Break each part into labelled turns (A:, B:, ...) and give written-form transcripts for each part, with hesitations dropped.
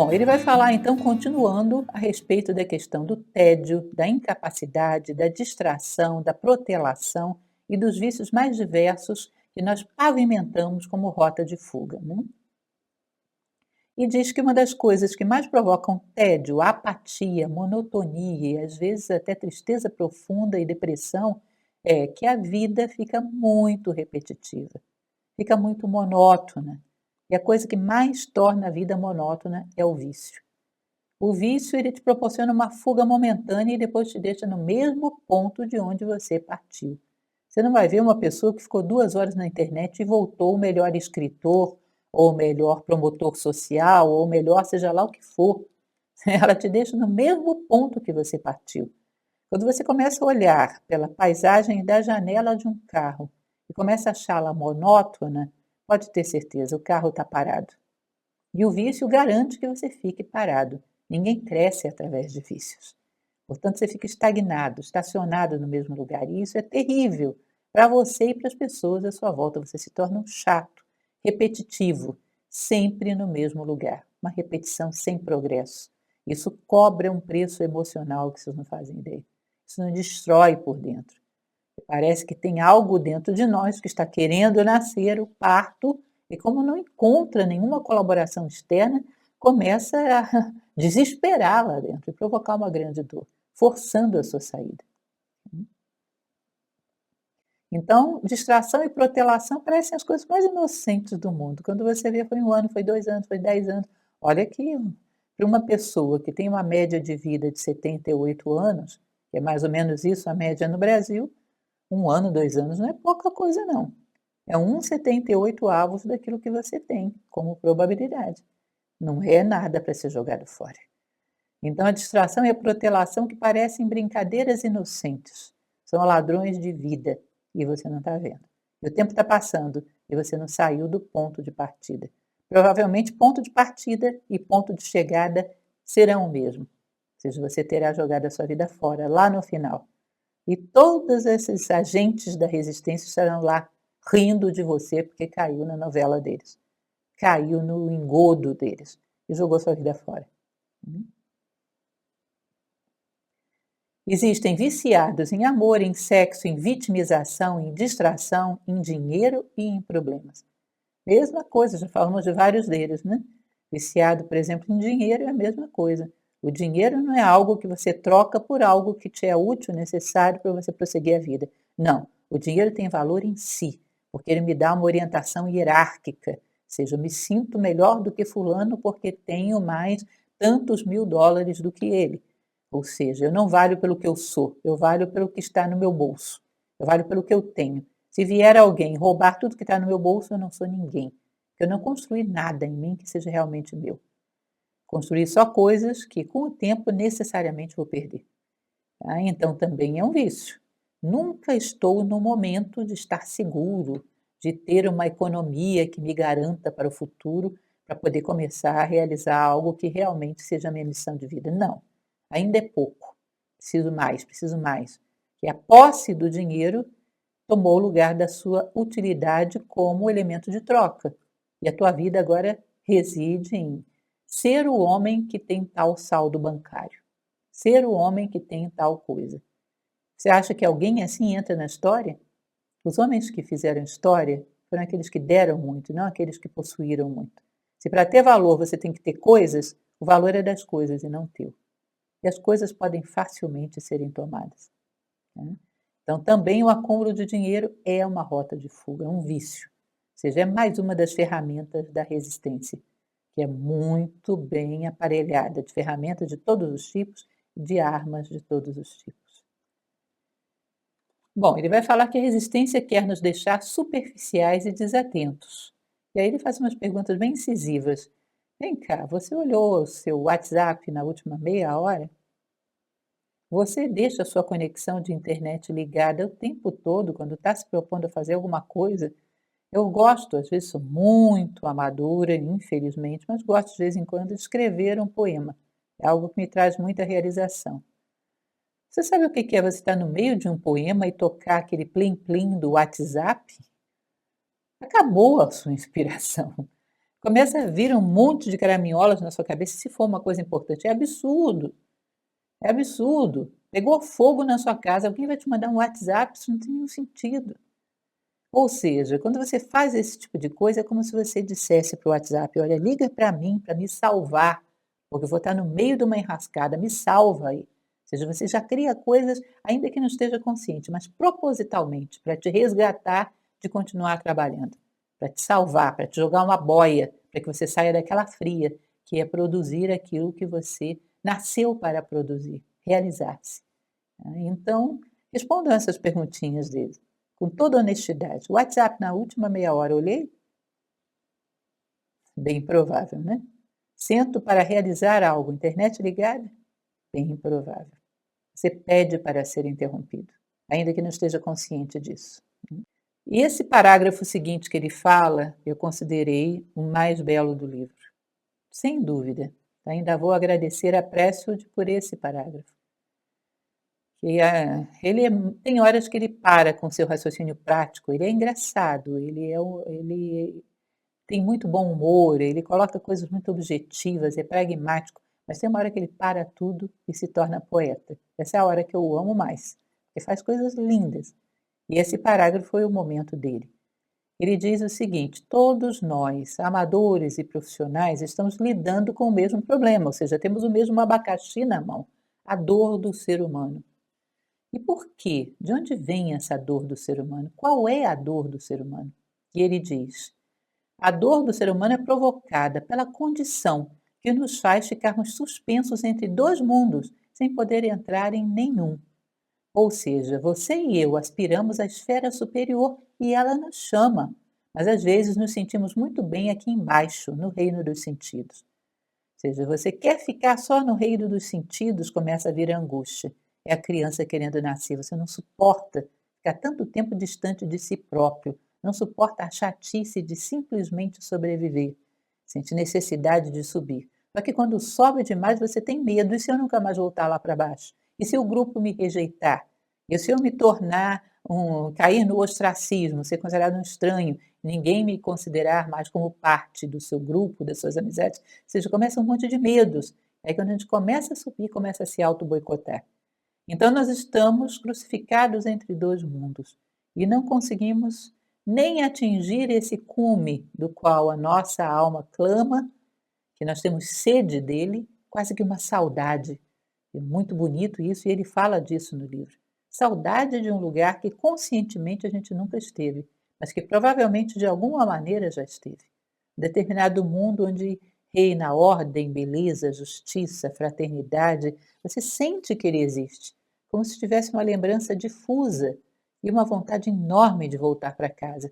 A: Bom, ele vai falar então, continuando a respeito da questão do tédio, da incapacidade, da distração, da protelação e dos vícios mais diversos que nós pavimentamos como rota de fuga, né? E diz que uma das coisas que mais provocam tédio, apatia, monotonia e às vezes até tristeza profunda e depressão é que a vida fica muito repetitiva, fica muito monótona. E a coisa que mais torna a vida monótona é o vício. O vício, ele te proporciona uma fuga momentânea e depois te deixa no mesmo ponto de onde você partiu. Você não vai ver uma pessoa que ficou 2 horas na internet e voltou o melhor escritor, ou o melhor promotor social, ou o melhor seja lá o que for. Ela te deixa no mesmo ponto que você partiu. Quando você começa a olhar pela paisagem da janela de um carro e começa a achá-la monótona, pode ter certeza, o carro está parado. E o vício garante que você fique parado. Ninguém cresce através de vícios. Portanto, você fica estagnado, estacionado no mesmo lugar. E isso é terrível para você e para as pessoas à sua volta. Você se torna um chato, repetitivo, sempre no mesmo lugar. Uma repetição sem progresso. Isso cobra um preço emocional que vocês não fazem ideia. Isso nos destrói por dentro. Parece que tem algo dentro de nós que está querendo nascer, o parto, e como não encontra nenhuma colaboração externa, começa a desesperar lá dentro e provocar uma grande dor, forçando a sua saída. Então, distração e protelação parecem as coisas mais inocentes do mundo. Quando você vê, foi 1 ano, foi 2 anos, foi 10 anos. Olha que para uma pessoa que tem uma média de vida de 78 anos, que é mais ou menos isso a média no Brasil, 1 ano, 2 anos não é pouca coisa, não. É 1,78 daquilo que você tem como probabilidade. Não é nada para ser jogado fora. Então, a distração e a protelação que parecem brincadeiras inocentes são ladrões de vida e você não está vendo. E o tempo está passando e você não saiu do ponto de partida. Provavelmente, ponto de partida e ponto de chegada serão o mesmo. Ou seja, você terá jogado a sua vida fora lá no final. E todos esses agentes da resistência estarão lá rindo de você porque caiu na novela deles, caiu no engodo deles e jogou sua vida fora. Existem viciados em amor, em sexo, em vitimização, em distração, em dinheiro e em problemas. Mesma coisa, já falamos de vários deles, né? Viciado, por exemplo, em dinheiro é a mesma coisa. O dinheiro não é algo que você troca por algo que te é útil, necessário para você prosseguir a vida. Não, o dinheiro tem valor em si, porque ele me dá uma orientação hierárquica. Ou seja, eu me sinto melhor do que fulano porque tenho mais tantos mil dólares do que ele. Ou seja, eu não valho pelo que eu sou, eu valho pelo que está no meu bolso. Eu valho pelo que eu tenho. Se vier alguém roubar tudo que está no meu bolso, eu não sou ninguém. Eu não construí nada em mim que seja realmente meu. Construí só coisas que, com o tempo, necessariamente vou perder. Tá? Então, também é um vício. Nunca estou no momento de estar seguro, de ter uma economia que me garanta para o futuro, para poder começar a realizar algo que realmente seja a minha missão de vida. Não, ainda é pouco. Preciso mais, preciso mais. E a posse do dinheiro tomou o lugar da sua utilidade como elemento de troca. E a tua vida agora reside em ser o homem que tem tal saldo bancário, ser o homem que tem tal coisa. Você acha que alguém assim entra na história? Os homens que fizeram história foram aqueles que deram muito, não aqueles que possuíram muito. Se para ter valor você tem que ter coisas, o valor é das coisas e não teu. E as coisas podem facilmente serem tomadas, né? Então, também o acúmulo de dinheiro é uma rota de fuga, é um vício. Ou seja, é mais uma das ferramentas da resistência, que é muito bem aparelhada, de ferramentas de todos os tipos, de armas de todos os tipos. Bom, ele vai falar que a resistência quer nos deixar superficiais e desatentos. E aí ele faz umas perguntas bem incisivas. Vem cá, você olhou o seu WhatsApp na última meia hora? Você deixa a sua conexão de internet ligada o tempo todo quando está se propondo a fazer alguma coisa? Eu gosto, às vezes sou muito amadora, infelizmente, mas gosto de vez em quando de escrever um poema. É algo que me traz muita realização. Você sabe o que é você estar no meio de um poema e tocar aquele plim-plim do WhatsApp? Acabou a sua inspiração. Começa a vir um monte de caraminholas na sua cabeça se for uma coisa importante. É absurdo, é absurdo. Pegou fogo na sua casa, alguém vai te mandar um WhatsApp, isso não tem nenhum sentido. Ou seja, quando você faz esse tipo de coisa, é como se você dissesse para o WhatsApp: "Olha, liga para mim para me salvar, porque eu vou estar no meio de uma enrascada, me salva aí". Ou seja, você já cria coisas, ainda que não esteja consciente, mas propositalmente, para te resgatar de continuar trabalhando, para te salvar, para te jogar uma boia, para que você saia daquela fria, que é produzir aquilo que você nasceu para produzir, realizar-se. Então, respondam essas perguntinhas dele, com toda honestidade. O WhatsApp na última meia hora olhei? Bem provável, né? Sento para realizar algo, internet ligada? Bem improvável. Você pede para ser interrompido, ainda que não esteja consciente disso. E esse parágrafo seguinte que ele fala, eu considerei o mais belo do livro, sem dúvida. Ainda vou agradecer a Pressfield por esse parágrafo. Ele tem horas que ele para com seu raciocínio prático, ele é engraçado, ele tem muito bom humor, ele coloca coisas muito objetivas, é pragmático, mas tem uma hora que ele para tudo e se torna poeta. Essa é a hora que eu o amo mais, ele faz coisas lindas. E esse parágrafo foi o momento dele. Ele diz o seguinte: todos nós, amadores e profissionais, estamos lidando com o mesmo problema, ou seja, temos o mesmo abacaxi na mão, a dor do ser humano. E por quê? De onde vem essa dor do ser humano? Qual é a dor do ser humano? E ele diz: a dor do ser humano é provocada pela condição que nos faz ficarmos suspensos entre dois mundos, sem poder entrar em nenhum. Ou seja, você e eu aspiramos à esfera superior e ela nos chama, mas às vezes nos sentimos muito bem aqui embaixo, no reino dos sentidos. Ou seja, você quer ficar só no reino dos sentidos, começa a vir a angústia. É a criança querendo nascer, você não suporta ficar tanto tempo distante de si próprio, não suporta a chatice de simplesmente sobreviver, sente necessidade de subir. Só que quando sobe demais, você tem medo, e se eu nunca mais voltar lá para baixo? E se o grupo me rejeitar? E se eu me tornar cair no ostracismo, ser considerado um estranho, ninguém me considerar mais como parte do seu grupo, das suas amizades? Ou seja, começa um monte de medos. Aí quando a gente começa a subir, começa a se auto-boicotar. Então nós estamos crucificados entre dois mundos e não conseguimos nem atingir esse cume do qual a nossa alma clama, que nós temos sede dele, quase que uma saudade. É muito bonito isso e ele fala disso no livro. Saudade de um lugar que conscientemente a gente nunca esteve, mas que provavelmente de alguma maneira já esteve. Um determinado mundo onde reina ordem, beleza, justiça, fraternidade, você sente que ele existe, como se tivesse uma lembrança difusa e uma vontade enorme de voltar para casa.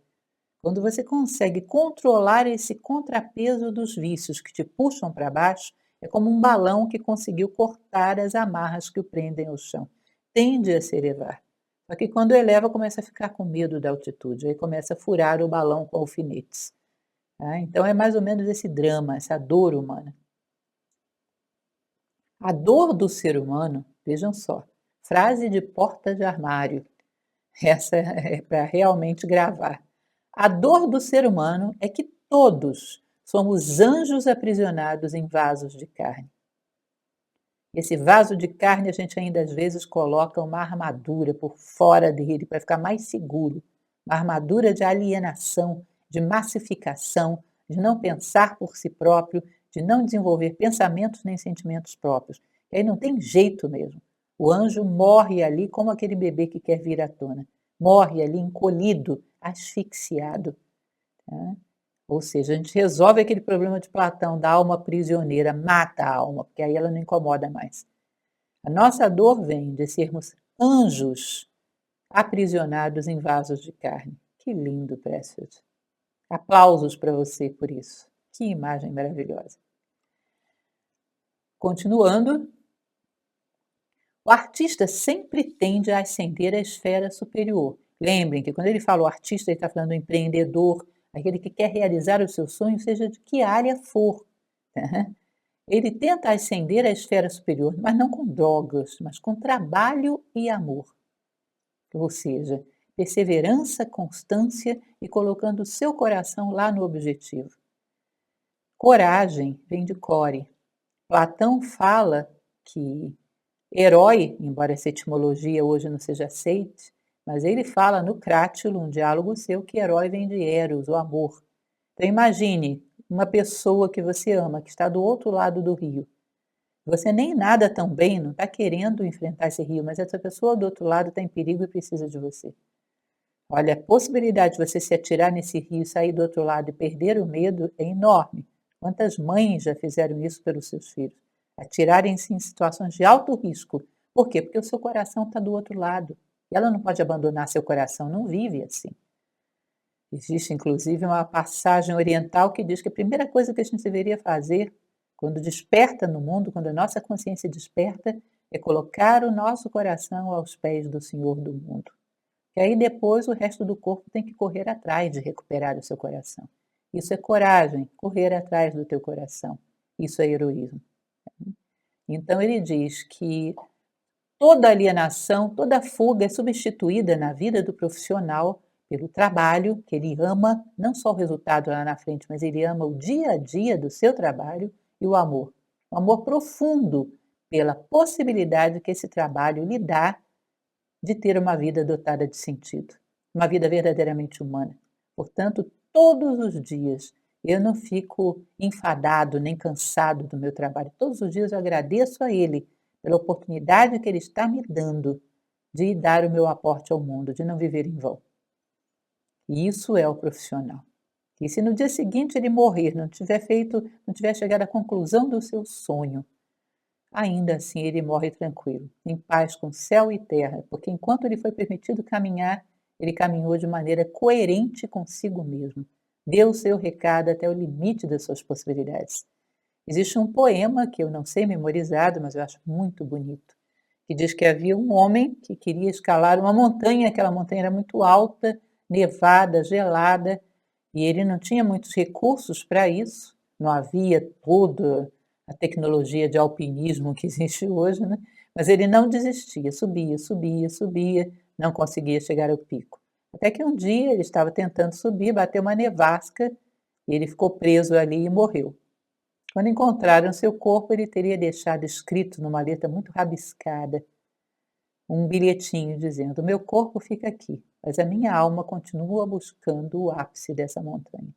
A: Quando você consegue controlar esse contrapeso dos vícios que te puxam para baixo, é como um balão que conseguiu cortar as amarras que o prendem ao chão. Tende a se elevar. Só que quando eleva, começa a ficar com medo da altitude, aí começa a furar o balão com alfinetes. Tá? Então é mais ou menos esse drama, essa dor humana. A dor do ser humano, vejam só, frase de porta de armário, essa é para realmente gravar. A dor do ser humano é que todos somos anjos aprisionados em vasos de carne. Esse vaso de carne a gente ainda às vezes coloca uma armadura por fora dele para ficar mais seguro. Uma armadura de alienação, de massificação, de não pensar por si próprio, de não desenvolver pensamentos nem sentimentos próprios. E aí não tem jeito mesmo. O anjo morre ali como aquele bebê que quer vir à tona. Morre ali encolhido, asfixiado. Tá? Ou seja, a gente resolve aquele problema de Platão da alma prisioneira, mata a alma, porque aí ela não incomoda mais. A nossa dor vem de sermos anjos aprisionados em vasos de carne. Que lindo, Pressfield. Aplausos para você por isso. Que imagem maravilhosa. Continuando, o artista sempre tende a ascender à esfera superior. Lembrem que quando ele fala o artista, ele está falando do empreendedor, aquele que quer realizar o seu sonho, seja de que área for. Né? Ele tenta ascender à esfera superior, mas não com drogas, mas com trabalho e amor. Ou seja, perseverança, constância e colocando o seu coração lá no objetivo. Coragem vem de core. Platão fala que herói, embora essa etimologia hoje não seja aceite, mas ele fala no Crátilo, um diálogo seu, que herói vem de eros, o amor. Então imagine uma pessoa que você ama, que está do outro lado do rio. Você nem nada tão bem, não está querendo enfrentar esse rio, mas essa pessoa do outro lado está em perigo e precisa de você. Olha, a possibilidade de você se atirar nesse rio, sair do outro lado e perder o medo é enorme. Quantas mães já fizeram isso pelos seus filhos? Atirarem-se em situações de alto risco. Por quê? Porque o seu coração está do outro lado. E ela não pode abandonar seu coração, não vive assim. Existe, inclusive, uma passagem oriental que diz que a primeira coisa que a gente deveria fazer quando desperta no mundo, quando a nossa consciência desperta, é colocar o nosso coração aos pés do Senhor do mundo. E aí depois o resto do corpo tem que correr atrás de recuperar o seu coração. Isso é coragem, correr atrás do teu coração. Isso é heroísmo. Então ele diz que toda alienação, toda fuga é substituída na vida do profissional pelo trabalho, que ele ama, não só o resultado lá na frente, mas ele ama o dia a dia do seu trabalho e o amor. Um amor profundo pela possibilidade que esse trabalho lhe dá de ter uma vida dotada de sentido, uma vida verdadeiramente humana. Portanto, todos os dias eu não fico enfadado nem cansado do meu trabalho. Todos os dias eu agradeço a Ele pela oportunidade que Ele está me dando de dar o meu aporte ao mundo, de não viver em vão. E isso é o profissional. E se no dia seguinte ele morrer, não tiver chegado à conclusão do seu sonho, ainda assim ele morre tranquilo, em paz com céu e terra, porque enquanto lhe foi permitido caminhar, ele caminhou de maneira coerente consigo mesmo. Deu o seu recado até o limite das suas possibilidades. Existe um poema que eu não sei memorizado, mas eu acho muito bonito, que diz que havia um homem que queria escalar uma montanha, aquela montanha era muito alta, nevada, gelada, e ele não tinha muitos recursos para isso, não havia toda a tecnologia de alpinismo que existe hoje, né? Mas ele não desistia, subia, subia, subia, não conseguia chegar ao pico. Até que um dia ele estava tentando subir, bateu uma nevasca e ele ficou preso ali e morreu. Quando encontraram seu corpo, ele teria deixado escrito numa letra muito rabiscada um bilhetinho dizendo: "Meu corpo fica aqui, mas a minha alma continua buscando o ápice dessa montanha".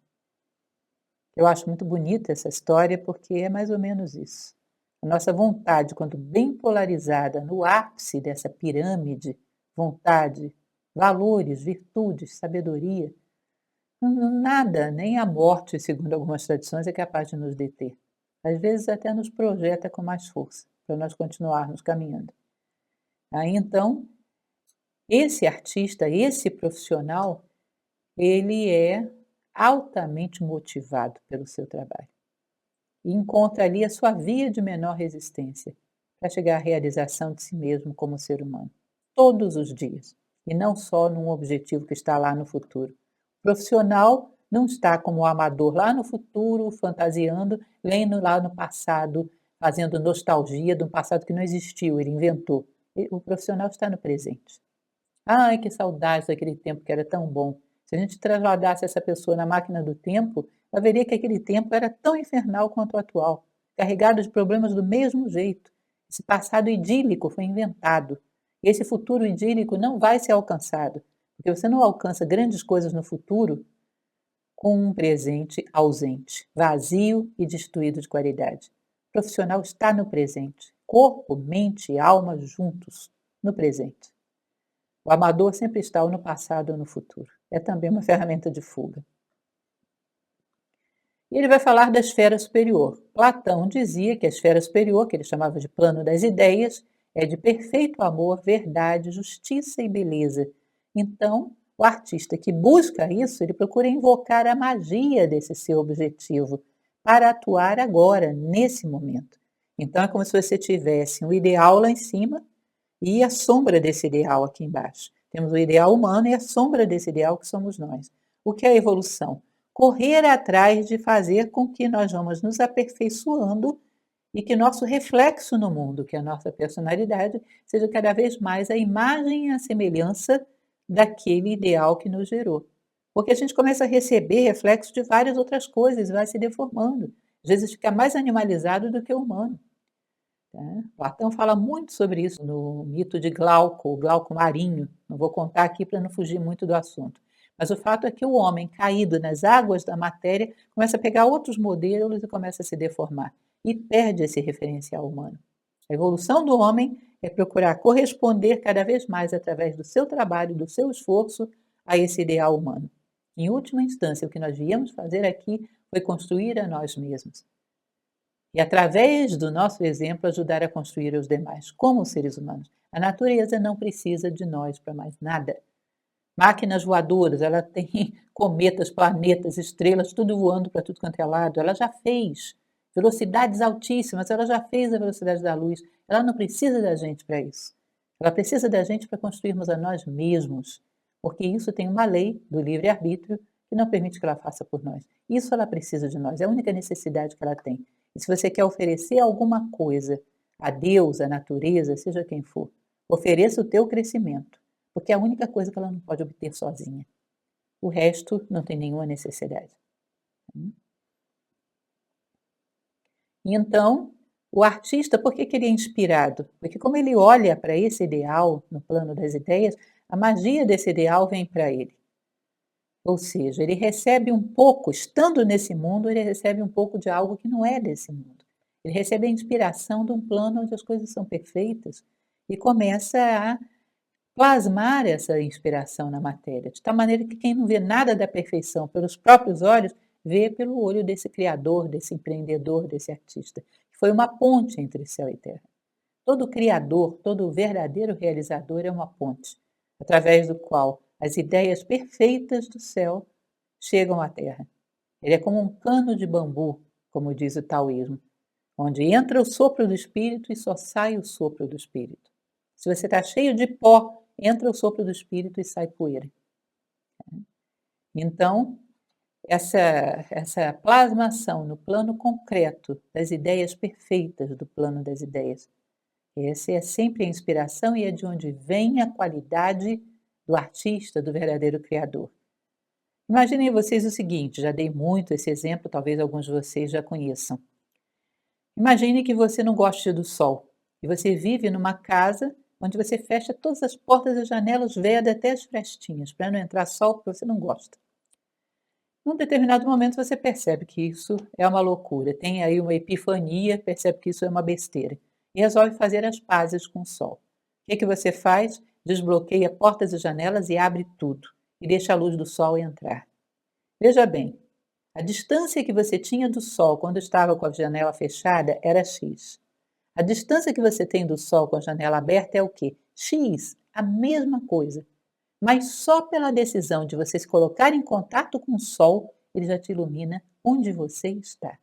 A: Eu acho muito bonita essa história porque é mais ou menos isso. A nossa vontade, quando bem polarizada no ápice dessa pirâmide, vontade, valores, virtudes, sabedoria, nada, nem a morte, segundo algumas tradições, é capaz de nos deter. Às vezes até nos projeta com mais força, para nós continuarmos caminhando. Aí então, esse artista, esse profissional, ele é altamente motivado pelo seu trabalho e encontra ali a sua via de menor resistência para chegar à realização de si mesmo como ser humano, todos os dias, e não só num objetivo que está lá no futuro. O profissional não está como o amador lá no futuro, fantasiando, lendo lá no passado, fazendo nostalgia de um passado que não existiu, ele inventou. O profissional está no presente. Ai, que saudade daquele tempo que era tão bom. Se a gente trasladasse essa pessoa na máquina do tempo, ela veria que aquele tempo era tão infernal quanto o atual, carregado de problemas do mesmo jeito. Esse passado idílico foi inventado. E esse futuro idílico não vai ser alcançado, porque você não alcança grandes coisas no futuro com um presente ausente, vazio e destituído de qualidade. O profissional está no presente, corpo, mente e alma juntos no presente. O amador sempre está ou no passado ou no futuro. É também uma ferramenta de fuga. E ele vai falar da esfera superior. Platão dizia que a esfera superior, que ele chamava de plano das ideias, é de perfeito amor, verdade, justiça e beleza. Então, o artista que busca isso, ele procura invocar a magia desse seu objetivo para atuar agora, nesse momento. Então, é como se você tivesse um ideal lá em cima e a sombra desse ideal aqui embaixo. Temos o ideal humano e a sombra desse ideal que somos nós. O que é a evolução? Correr atrás de fazer com que nós vamos nos aperfeiçoando e que nosso reflexo no mundo, que é a nossa personalidade, seja cada vez mais a imagem e a semelhança daquele ideal que nos gerou. Porque a gente começa a receber reflexo de várias outras coisas, vai se deformando. às vezes fica mais animalizado do que humano, tá. Platão fala muito sobre isso no mito de Glauco, o Glauco marinho, não vou contar aqui para não fugir muito do assunto. Mas o fato é que o homem, caído nas águas da matéria, começa a pegar outros modelos e começa a se deformar, e perde esse referencial humano. A evolução do homem é procurar corresponder cada vez mais através do seu trabalho, do seu esforço, a esse ideal humano. Em última instância, o que nós viemos fazer aqui foi construir a nós mesmos. E através do nosso exemplo ajudar a construir os demais, como seres humanos. A natureza não precisa de nós para mais nada. Máquinas voadoras, ela tem cometas, planetas, estrelas, tudo voando para tudo quanto é lado. Ela já fez velocidades altíssimas, ela já fez a velocidade da luz. Ela não precisa da gente para isso. Ela precisa da gente para construirmos a nós mesmos, porque isso tem uma lei do livre-arbítrio que não permite que ela faça por nós. Isso ela precisa de nós, é a única necessidade que ela tem. E se você quer oferecer alguma coisa a Deus, à natureza, seja quem for, ofereça o teu crescimento, porque é a única coisa que ela não pode obter sozinha. O resto não tem nenhuma necessidade. E então, o artista, por que ele é inspirado? Porque como ele olha para esse ideal no plano das ideias, a magia desse ideal vem para ele. Ou seja, ele recebe um pouco, estando nesse mundo, ele recebe um pouco de algo que não é desse mundo. Ele recebe a inspiração de um plano onde as coisas são perfeitas e começa a plasmar essa inspiração na matéria, de tal maneira que quem não vê nada da perfeição pelos próprios olhos, vê pelo olho desse criador, desse empreendedor, desse artista, que foi uma ponte entre céu e terra. Todo criador, todo verdadeiro realizador é uma ponte, através do qual as ideias perfeitas do céu chegam à terra. Ele é como um cano de bambu, como diz o taoísmo, onde entra o sopro do espírito e só sai o sopro do espírito. Se você está cheio de pó, entra o sopro do espírito e sai poeira. Então, essa plasmação no plano concreto das ideias perfeitas do plano das ideias, essa é sempre a inspiração e é de onde vem a qualidade do artista, do verdadeiro criador. Imaginem vocês o seguinte, já dei muito esse exemplo, talvez alguns de vocês já conheçam. Imagine que você não goste do sol e você vive numa casa onde você fecha todas as portas e janelas, veda até as frestinhas, para não entrar sol porque você não gosta. Num determinado momento você percebe que isso é uma loucura, tem aí uma epifania, percebe que isso é uma besteira e resolve fazer as pazes com o sol. O que você faz? Desbloqueia portas e janelas e abre tudo e deixa a luz do sol entrar. Veja bem, a distância que você tinha do sol quando estava com a janela fechada era x. A distância que você tem do sol com a janela aberta é o quê? X, a mesma coisa. Mas só pela decisão de você se colocar em contato com o sol, ele já te ilumina onde você está.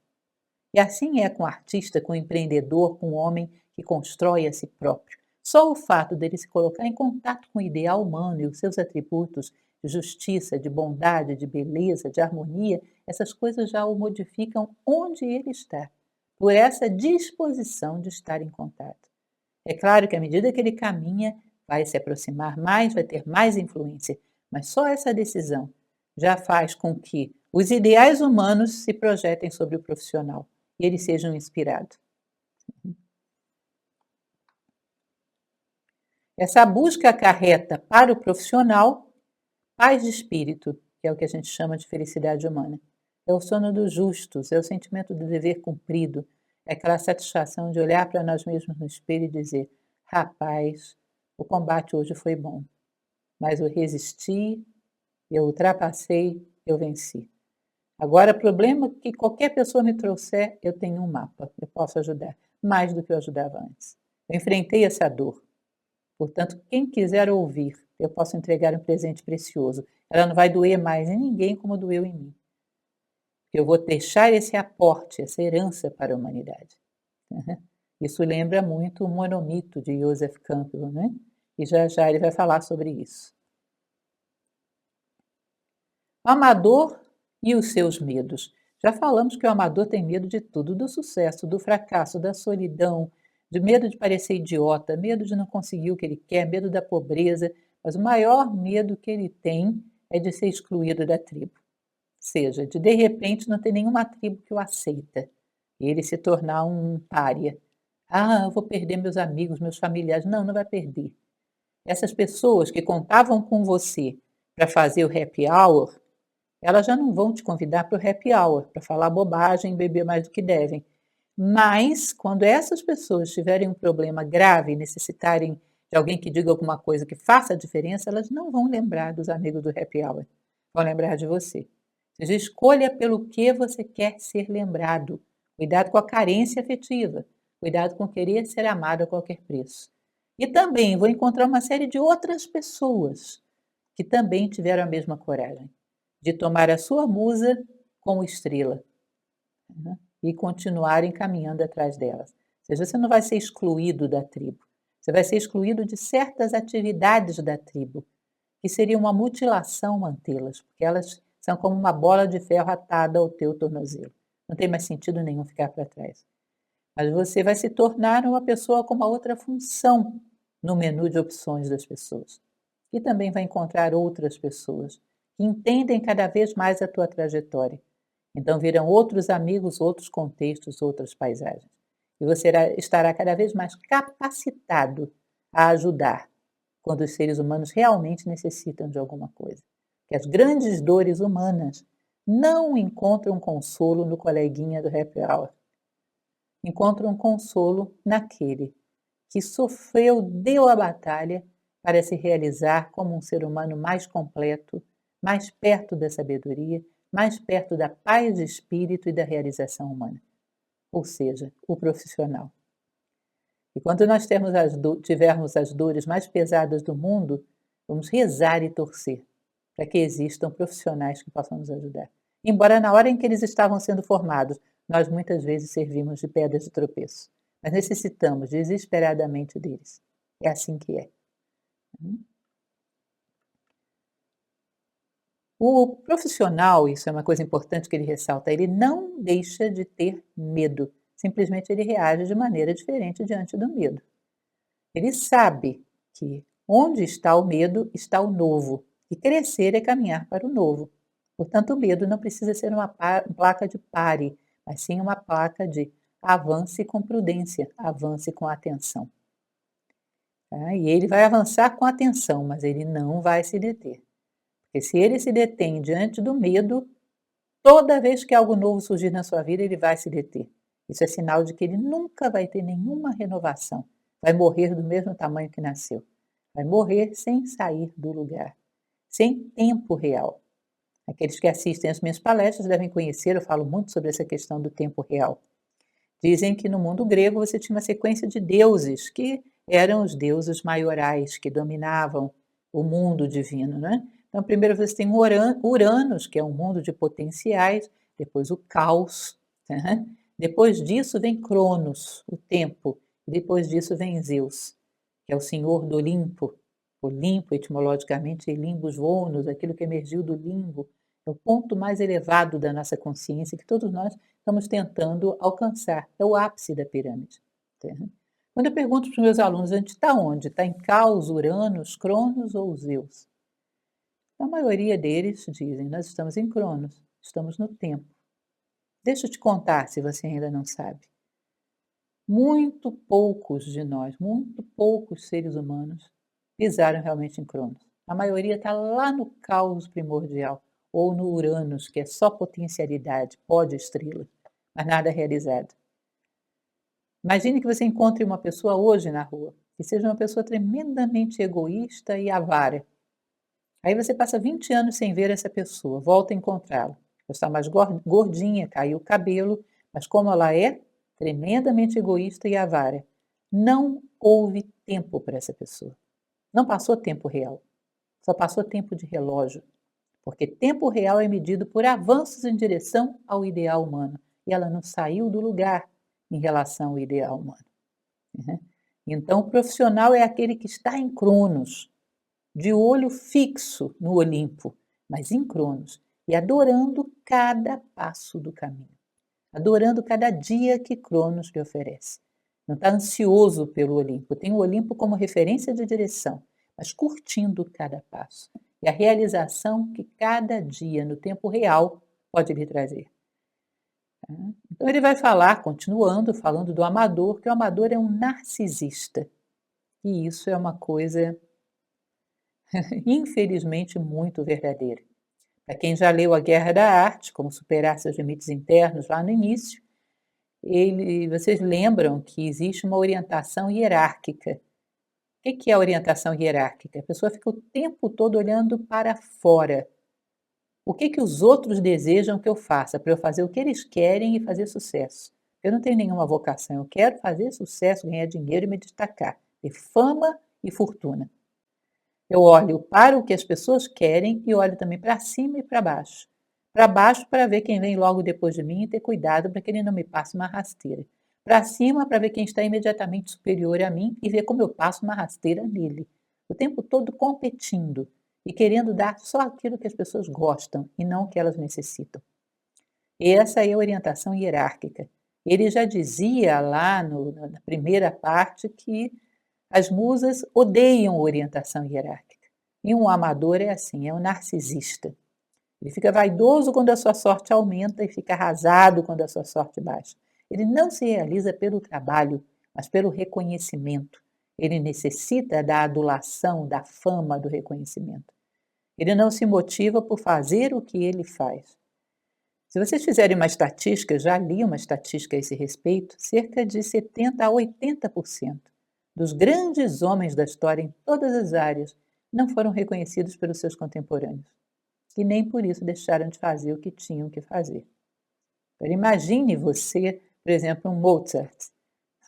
A: E assim é com o artista, com o empreendedor, com o homem que constrói a si próprio. Só o fato dele se colocar em contato com o ideal humano e os seus atributos de justiça, de bondade, de beleza, de harmonia, essas coisas já o modificam onde ele está, por essa disposição de estar em contato. É claro que à medida que ele caminha, vai se aproximar mais, vai ter mais influência, mas só essa decisão já faz com que os ideais humanos se projetem sobre o profissional e eles sejam inspirados. Essa busca acarreta para o profissional paz de espírito, que é o que a gente chama de felicidade humana. É o sono dos justos, é o sentimento do dever cumprido, é aquela satisfação de olhar para nós mesmos no espelho e dizer: rapaz, o combate hoje foi bom, mas eu resisti, eu ultrapassei, eu venci. Agora, o problema que qualquer pessoa me trouxer, eu tenho um mapa, eu posso ajudar, mais do que eu ajudava antes. Eu enfrentei essa dor. Portanto, quem quiser ouvir, eu posso entregar um presente precioso. Ela não vai doer mais em ninguém como doeu em mim. Eu vou deixar esse aporte, essa herança para a humanidade. Isso lembra muito o monomito de Joseph Campbell, né? E já já ele vai falar sobre isso. O amador e os seus medos. Já falamos que o amador tem medo de tudo, do sucesso, do fracasso, da solidão, de medo de parecer idiota, medo de não conseguir o que ele quer, medo da pobreza, mas o maior medo que ele tem é de ser excluído da tribo. Ou seja, de repente não ter nenhuma tribo que o aceita. e ele se tornar um pária. "Ah, eu vou perder meus amigos, meus familiares". Não, não vai perder. Essas pessoas que contavam com você para fazer o happy hour, elas já não vão te convidar para o happy hour, para falar bobagem, beber mais do que devem. Mas, quando essas pessoas tiverem um problema grave e necessitarem de alguém que diga alguma coisa que faça a diferença, elas não vão lembrar dos amigos do happy hour, vão lembrar de você. Seja, escolha pelo que você quer ser lembrado. Cuidado com a carência afetiva. Cuidado com querer ser amado a qualquer preço. E também vou encontrar uma série de outras pessoas que também tiveram a mesma coragem de tomar a sua musa como estrela, né, e continuarem caminhando atrás delas. Ou seja, você não vai ser excluído da tribo, você vai ser excluído de certas atividades da tribo, que seria uma mutilação mantê-las, porque elas são como uma bola de ferro atada ao teu tornozelo. Não tem mais sentido nenhum ficar para trás. Mas você vai se tornar uma pessoa com uma outra função no menu de opções das pessoas. E também vai encontrar outras pessoas que entendem cada vez mais a tua trajetória. Então virão outros amigos, outros contextos, outras paisagens. E você estará cada vez mais capacitado a ajudar quando os seres humanos realmente necessitam de alguma coisa. Que as grandes dores humanas não encontram consolo no coleguinha do happy hour. Encontram consolo naquele que sofreu, deu a batalha para se realizar como um ser humano mais completo, mais perto da sabedoria, mais perto da paz de espírito e da realização humana, ou seja, o profissional. E quando nós tivermos as dores mais pesadas do mundo, vamos rezar e torcer para que existam profissionais que possam nos ajudar. Embora na hora em que eles estavam sendo formados, nós muitas vezes servimos de pedra de tropeço. Mas necessitamos desesperadamente deles. É assim que é. O profissional, isso é uma coisa importante que ele ressalta, ele não deixa de ter medo. Simplesmente ele reage de maneira diferente diante do medo. Ele sabe que onde está o medo, está o novo. E crescer é caminhar para o novo. Portanto, o medo não precisa ser uma placa de pare, mas sim uma placa de avance com prudência, avance com atenção. Tá? E ele vai avançar com atenção, mas ele não vai se deter. Porque se ele se detém diante do medo, toda vez que algo novo surgir na sua vida, ele vai se deter. Isso é sinal de que ele nunca vai ter nenhuma renovação. Vai morrer do mesmo tamanho que nasceu. Vai morrer sem sair do lugar, sem tempo real. Aqueles que assistem às minhas palestras devem conhecer, eu falo muito sobre essa questão do tempo real. Dizem que no mundo grego você tinha uma sequência de deuses, que eram os deuses maiorais, que dominavam o mundo divino, né? Então, primeiro você tem Uranus, que é um mundo de potenciais, depois o caos, né? Depois disso vem Cronos, o tempo, e depois disso vem Zeus, que é o senhor do Olimpo. Olimpo, etimologicamente, limbus vonus, aquilo que emergiu do limbo, é o ponto mais elevado da nossa consciência que todos nós estamos tentando alcançar. É o ápice da pirâmide. Tá? Quando eu pergunto para os meus alunos, a gente está onde? Está em Caos, Uranus, Cronos ou Zeus? A maioria deles dizem, nós estamos em Cronos, estamos no tempo. Deixa eu te contar, se você ainda não sabe. Muito poucos de nós, muito poucos seres humanos pisaram realmente em Cronos. A maioria está lá no caos primordial, ou no Uranus, que é só potencialidade, pó de estrela, mas nada realizado. Imagine que você encontre uma pessoa hoje na rua, que seja uma pessoa tremendamente egoísta e avara. Aí você passa 20 anos sem ver essa pessoa, volta a encontrá-la. Ela está mais gordinha, caiu o cabelo, mas como ela é tremendamente egoísta e avara, não houve tempo para essa pessoa. Não passou tempo real, só passou tempo de relógio. Porque tempo real é medido por avanços em direção ao ideal humano. E ela não saiu do lugar em relação ao ideal humano. Né? Então, o profissional é aquele que está em Cronos, de olho fixo no Olimpo, mas em Cronos, e adorando cada passo do caminho, adorando cada dia que Cronos lhe oferece. Não está ansioso pelo Olimpo, tem o Olimpo como referência de direção, mas curtindo cada passo e a realização que cada dia no tempo real pode lhe trazer. Tá? Então ele vai falar, continuando, falando do amador, que o amador é um narcisista. E isso é uma coisa, infelizmente, muito verdadeira. Para quem já leu A Guerra da Arte, como superar seus limites internos lá no início, vocês lembram que existe uma orientação hierárquica. O que é a orientação hierárquica? A pessoa fica o tempo todo olhando para fora. O que os outros desejam que eu faça? Para eu fazer o que eles querem e fazer sucesso. Eu não tenho nenhuma vocação, eu quero fazer sucesso, ganhar dinheiro e me destacar, ter fama e fortuna. Eu olho para o que as pessoas querem e olho também para cima e para baixo. Para baixo para ver quem vem logo depois de mim e ter cuidado para que ele não me passe uma rasteira. Para cima para ver quem está imediatamente superior a mim e ver como eu passo uma rasteira nele. O tempo todo competindo e querendo dar só aquilo que as pessoas gostam e não o que elas necessitam. Essa é a orientação hierárquica. Ele já dizia lá na primeira parte que as musas odeiam orientação hierárquica. E um amador é assim, é um narcisista. Ele fica vaidoso quando a sua sorte aumenta e fica arrasado quando a sua sorte baixa. Ele não se realiza pelo trabalho, mas pelo reconhecimento. Ele necessita da adulação, da fama, do reconhecimento. Ele não se motiva por fazer o que ele faz. Se vocês fizerem uma estatística, eu já li uma estatística a esse respeito, cerca de 70% a 80% dos grandes homens da história em todas as áreas não foram reconhecidos pelos seus contemporâneos. E nem por isso deixaram de fazer o que tinham que fazer. Agora, imagine você, por exemplo, um Mozart.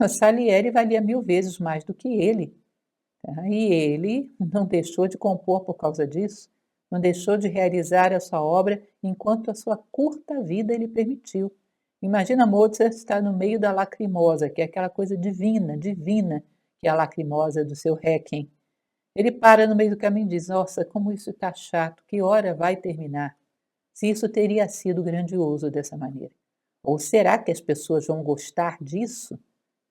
A: O Salieri valia 1000 vezes mais do que ele. Tá? E ele não deixou de compor por causa disso, não deixou de realizar a sua obra enquanto a sua curta vida lhe permitiu. Imagina Mozart estar no meio da lacrimosa, que é aquela coisa divina, divina, que é a lacrimosa do seu Requiem. Ele para no meio do caminho e diz: Nossa, como isso está chato, que hora vai terminar? Se isso teria sido grandioso dessa maneira. Ou será que as pessoas vão gostar disso?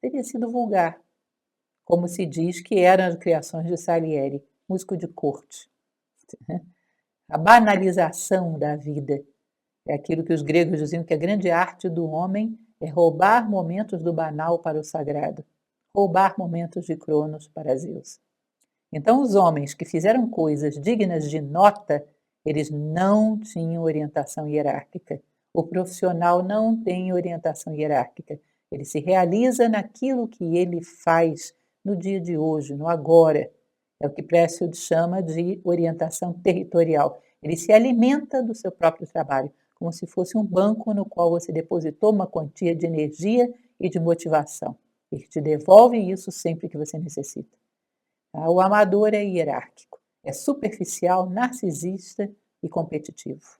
A: Teria sido vulgar, como se diz que eram as criações de Salieri, músico de corte. A banalização da vida é aquilo que os gregos diziam que a grande arte do homem é roubar momentos do banal para o sagrado, roubar momentos de Cronos para Zeus. Então, os homens que fizeram coisas dignas de nota, eles não tinham orientação hierárquica. O profissional não tem orientação hierárquica. Ele se realiza naquilo que ele faz no dia de hoje, no agora. É o que Pressfield chama de orientação territorial. Ele se alimenta do seu próprio trabalho, como se fosse um banco no qual você depositou uma quantia de energia e de motivação. Ele te devolve isso sempre que você necessita. Tá? O amador é hierárquico, é superficial, narcisista e competitivo.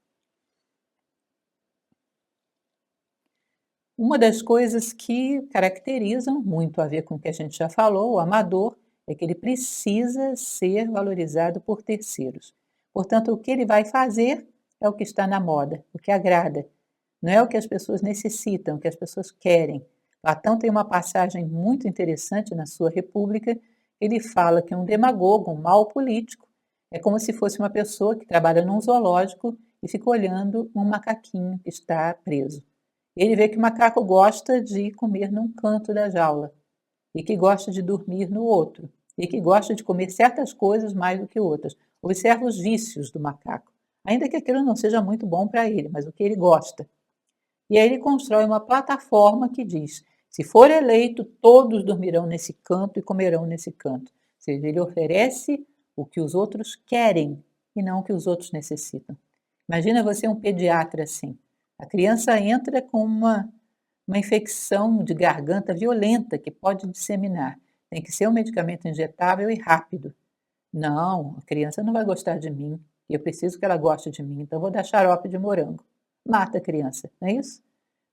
A: Uma das coisas que caracterizam, muito a ver com o que a gente já falou, o amador, é que ele precisa ser valorizado por terceiros. Portanto, o que ele vai fazer é o que está na moda, o que agrada. Não é o que as pessoas necessitam, o que as pessoas querem. Platão tem uma passagem muito interessante na sua República. Ele fala que um demagogo, um mau político, é como se fosse uma pessoa que trabalha num zoológico e fica olhando um macaquinho que está preso. Ele vê que o macaco gosta de comer num canto da jaula, e que gosta de dormir no outro, e que gosta de comer certas coisas mais do que outras. Observa os vícios do macaco, ainda que aquilo não seja muito bom para ele, mas o que ele gosta. E aí ele constrói uma plataforma que diz: se for eleito, todos dormirão nesse canto e comerão nesse canto. Ou seja, ele oferece o que os outros querem e não o que os outros necessitam. Imagina você um pediatra assim. A criança entra com uma infecção de garganta violenta que pode disseminar. Tem que ser um medicamento injetável e rápido. Não, a criança não vai gostar de mim. E eu preciso que ela goste de mim, então vou dar xarope de morango. Mata a criança, não é isso?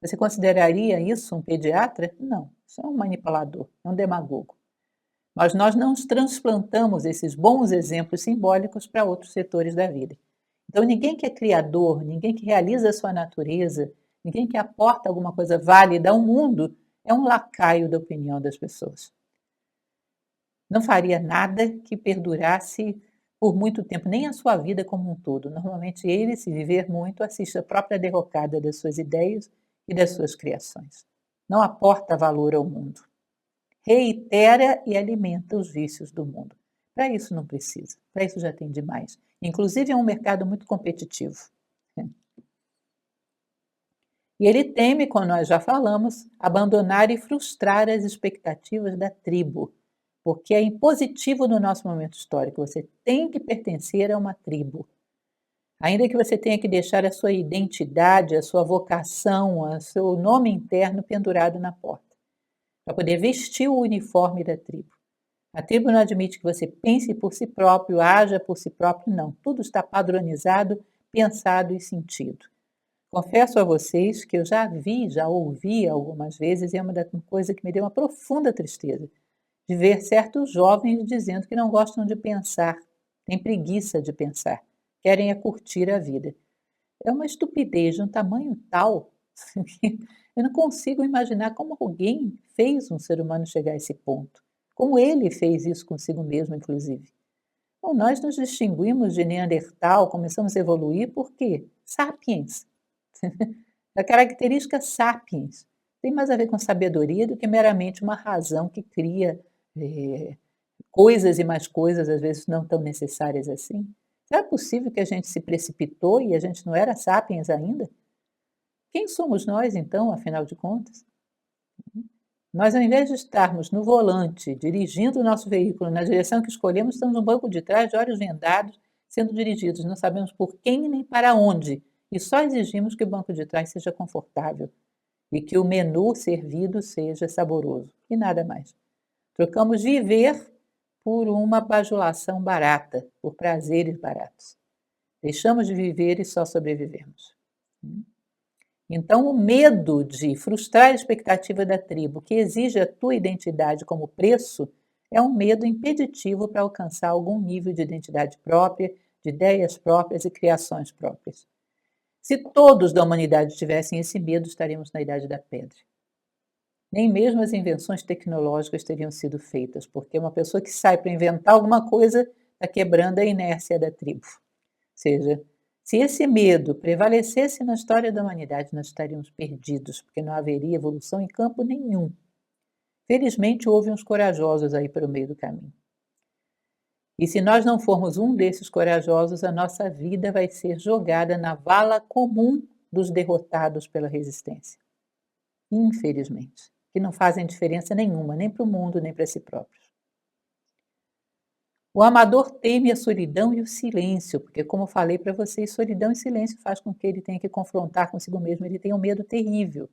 A: Você consideraria isso um pediatra? Não, isso é um manipulador, é um demagogo. Mas nós não transplantamos esses bons exemplos simbólicos para outros setores da vida. Então, ninguém que é criador, ninguém que realiza a sua natureza, ninguém que aporta alguma coisa válida ao mundo é um lacaio da opinião das pessoas. Não faria nada que perdurasse por muito tempo, nem a sua vida como um todo. Normalmente ele, se viver muito, assiste a própria derrocada das suas ideias e das suas criações. Não aporta valor ao mundo. Reitera e alimenta os vícios do mundo. Para isso não precisa, para isso já tem demais. Inclusive é um mercado muito competitivo. E ele teme, como nós já falamos, abandonar e frustrar as expectativas da tribo, porque é impositivo no nosso momento histórico. Você tem que pertencer a uma tribo. Ainda que você tenha que deixar a sua identidade, a sua vocação, o seu nome interno pendurado na porta, para poder vestir o uniforme da tribo. A tribo não admite que você pense por si próprio, haja por si próprio, não. Tudo está padronizado, pensado e sentido. Confesso a vocês que eu já ouvi algumas vezes, e é uma coisa que me deu uma profunda tristeza, de ver certos jovens dizendo que não gostam de pensar, têm preguiça de pensar, querem é curtir a vida. É uma estupidez de um tamanho tal que eu não consigo imaginar como alguém fez um ser humano chegar a esse ponto. Como ele fez isso consigo mesmo, inclusive. Bom, nós nos distinguimos de Neandertal, começamos a evoluir por quê? Sapiens. A característica sapiens tem mais a ver com sabedoria do que meramente uma razão que cria coisas e mais coisas, às vezes não tão necessárias assim. Será possível que a gente se precipitou e a gente não era sapiens ainda? Quem somos nós, então, afinal de contas? Nós, ao invés de estarmos no volante, dirigindo o nosso veículo na direção que escolhemos, estamos no banco de trás, de olhos vendados, sendo dirigidos. Não sabemos por quem nem para onde. E só exigimos que o banco de trás seja confortável e que o menu servido seja saboroso. E nada mais. Trocamos viver por uma bajulação barata, por prazeres baratos. Deixamos de viver e só sobrevivemos. Então, o medo de frustrar a expectativa da tribo, que exige a tua identidade como preço, é um medo impeditivo para alcançar algum nível de identidade própria, de ideias próprias e criações próprias. Se todos da humanidade tivessem esse medo, estaríamos na Idade da Pedra. Nem mesmo as invenções tecnológicas teriam sido feitas, porque uma pessoa que sai para inventar alguma coisa está quebrando a inércia da tribo. Ou seja, se esse medo prevalecesse na história da humanidade, nós estaríamos perdidos, porque não haveria evolução em campo nenhum. Felizmente, houve uns corajosos aí pelo meio do caminho. E se nós não formos um desses corajosos, a nossa vida vai ser jogada na vala comum dos derrotados pela resistência. Infelizmente, que não fazem diferença nenhuma, nem para o mundo, nem para si próprios. O amador teme a solidão e o silêncio, porque, como falei para vocês, solidão e silêncio faz com que ele tenha que confrontar consigo mesmo, ele tem um medo terrível.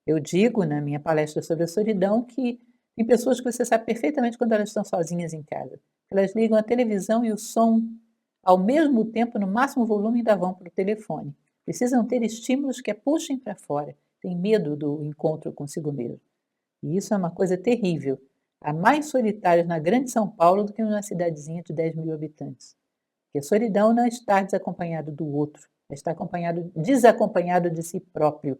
A: Eu digo na minha palestra sobre a solidão que tem pessoas que você sabe perfeitamente quando elas estão sozinhas em casa. Elas ligam a televisão e o som ao mesmo tempo, no máximo volume, e ainda vão para o telefone. Precisam ter estímulos que a puxem para fora. Tem medo do encontro consigo mesmo. E isso é uma coisa terrível. Há mais solitários na grande São Paulo do que numa cidadezinha de 10 mil habitantes. Porque a solidão não é estar desacompanhado do outro, é estar desacompanhado de si próprio.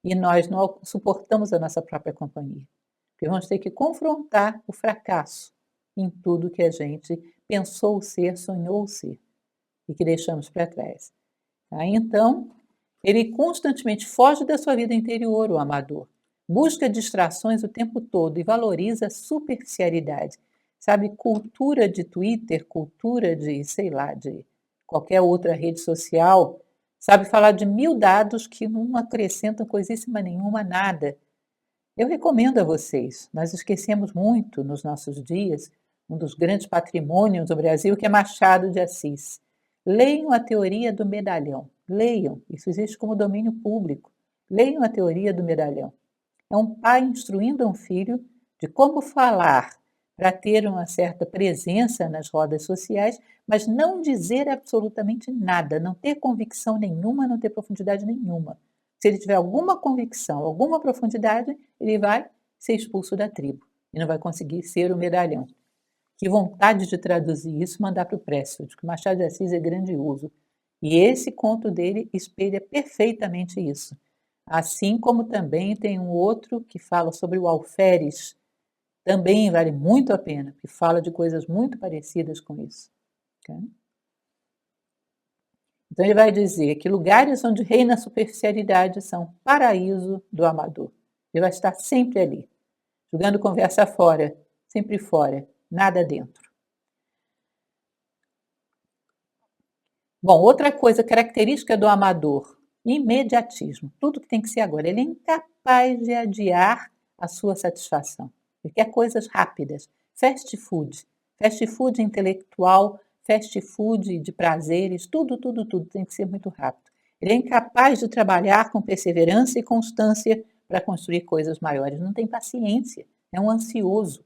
A: E nós não suportamos a nossa própria companhia. Porque vamos ter que confrontar o fracasso em tudo que a gente pensou ser, sonhou ser e que deixamos para trás. Tá? Então, ele constantemente foge da sua vida interior, o amador. Busca distrações o tempo todo e valoriza a superficialidade. Sabe, cultura de Twitter, cultura de, sei lá, de qualquer outra rede social, sabe falar de 1000 dados que não acrescentam coisíssima nenhuma, nada. Eu recomendo a vocês, nós esquecemos muito nos nossos dias um dos grandes patrimônios do Brasil, que é Machado de Assis. Leiam a teoria do medalhão. Leiam, isso existe como domínio público. Leiam a teoria do medalhão. É um pai instruindo um filho de como falar para ter uma certa presença nas rodas sociais, mas não dizer absolutamente nada, não ter convicção nenhuma, não ter profundidade nenhuma. Se ele tiver alguma convicção, alguma profundidade, ele vai ser expulso da tribo e não vai conseguir ser o medalhão. Que vontade de traduzir isso, mandar para o Presfield, que Machado de Assis é grandioso. E esse conto dele espelha perfeitamente isso. Assim como também tem um outro que fala sobre o alferes, também vale muito a pena, que fala de coisas muito parecidas com isso. Okay? Então ele vai dizer que lugares onde reina a superficialidade são paraíso do amador. Ele vai estar sempre ali, jogando conversa fora, sempre fora, nada dentro. Bom, outra coisa característica do amador, imediatismo. Tudo que tem que ser agora. Ele é incapaz de adiar a sua satisfação. Ele quer coisas rápidas. Fast food intelectual, fast food de prazeres, tudo tem que ser muito rápido. Ele é incapaz de trabalhar com perseverança e constância para construir coisas maiores. Não tem paciência, é um ansioso.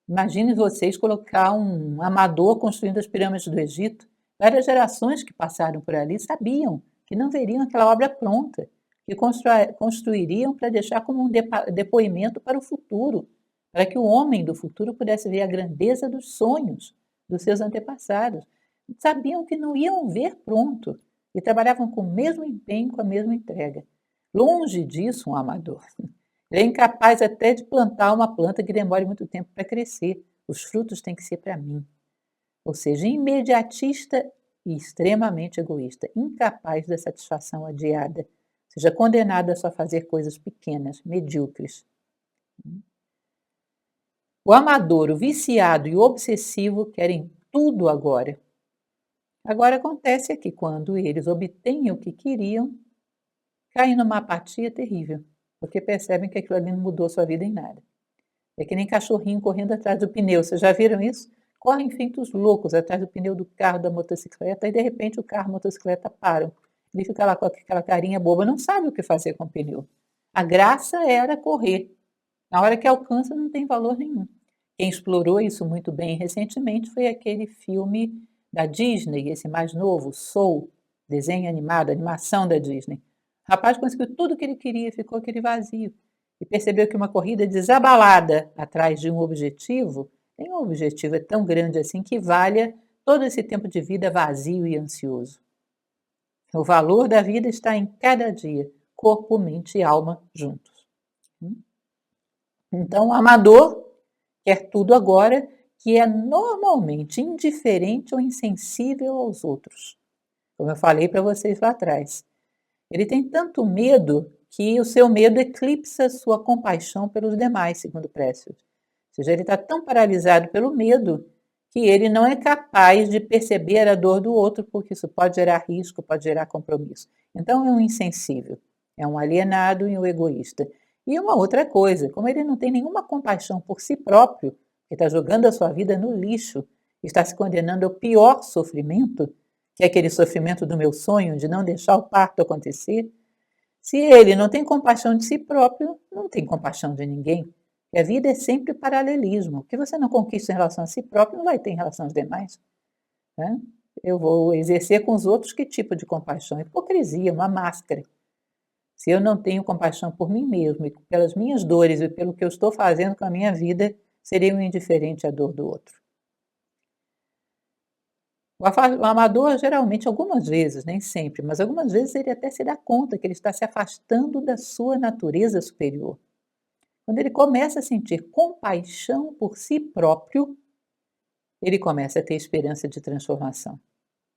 A: Imagine vocês colocar um amador construindo as pirâmides do Egito. Várias gerações que passaram por ali sabiam que não veriam aquela obra pronta, que construiriam para deixar como um depoimento para o futuro, para que o homem do futuro pudesse ver a grandeza dos sonhos dos seus antepassados. Sabiam que não iam ver pronto e trabalhavam com o mesmo empenho, com a mesma entrega. Longe disso, um amador. Ele é incapaz até de plantar uma planta que demore muito tempo para crescer. Os frutos têm que ser para mim. Ou seja, imediatista e extremamente egoísta, incapaz da satisfação adiada, ou seja, condenado a só fazer coisas pequenas, medíocres. O amador, o viciado e o obsessivo querem tudo agora. Agora acontece que quando eles obtêm o que queriam, caem numa apatia terrível, porque percebem que aquilo ali não mudou sua vida em nada. É que nem cachorrinho correndo atrás do pneu, vocês já viram isso? Correm feitos loucos atrás do pneu do carro, da motocicleta, e de repente o carro e a motocicleta param. Ele fica lá com aquela carinha boba, não sabe o que fazer com o pneu. A graça era correr. Na hora que alcança, não tem valor nenhum. Quem explorou isso muito bem recentemente foi aquele filme da Disney, esse mais novo, Soul, desenho animado, animação da Disney. O rapaz conseguiu tudo o que ele queria, ficou aquele vazio. E percebeu que uma corrida desabalada atrás de um objetivo, nenhum objetivo é tão grande assim que valha todo esse tempo de vida vazio e ansioso. O valor da vida está em cada dia, corpo, mente e alma juntos. Então, o amador quer tudo agora, que é normalmente indiferente ou insensível aos outros. Como eu falei para vocês lá atrás. Ele tem tanto medo que o seu medo eclipsa sua compaixão pelos demais, segundo Precious. Ou seja, ele está tão paralisado pelo medo que ele não é capaz de perceber a dor do outro, porque isso pode gerar risco, pode gerar compromisso. Então é um insensível, é um alienado e um egoísta. E uma outra coisa, como ele não tem nenhuma compaixão por si próprio, ele está jogando a sua vida no lixo, está se condenando ao pior sofrimento, que é aquele sofrimento do meu sonho de não deixar o parto acontecer. Se ele não tem compaixão de si próprio, não tem compaixão de ninguém. E a vida é sempre paralelismo. O que você não conquista em relação a si próprio, não vai ter em relação aos demais. Né? Eu vou exercer com os outros que tipo de compaixão? Hipocrisia, uma máscara. Se eu não tenho compaixão por mim mesmo e pelas minhas dores e pelo que eu estou fazendo com a minha vida, serei um indiferente à dor do outro. O amador, geralmente, algumas vezes, nem sempre, mas algumas vezes ele até se dá conta que ele está se afastando da sua natureza superior. Quando ele começa a sentir compaixão por si próprio, ele começa a ter esperança de transformação.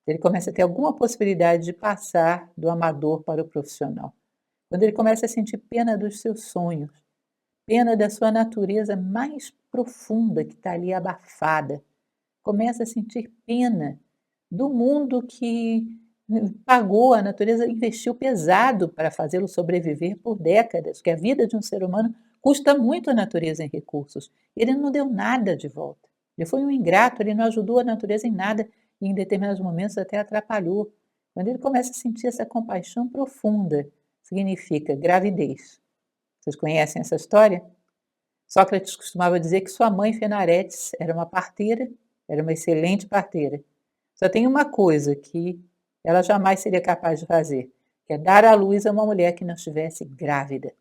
A: Ele começa a ter alguma possibilidade de passar do amador para o profissional. Quando ele começa a sentir pena dos seus sonhos, pena da sua natureza mais profunda que está ali abafada, começa a sentir pena do mundo que pagou, a natureza investiu pesado para fazê-lo sobreviver por décadas, que a vida de um ser humano custa muito à natureza em recursos. Ele não deu nada de volta. Ele foi um ingrato, ele não ajudou a natureza em nada e em determinados momentos até atrapalhou. Quando ele começa a sentir essa compaixão profunda, significa gravidez. Vocês conhecem essa história? Sócrates costumava dizer que sua mãe Fenaretes era uma parteira, era uma excelente parteira. Só tem uma coisa que ela jamais seria capaz de fazer, que é dar à luz a uma mulher que não estivesse grávida.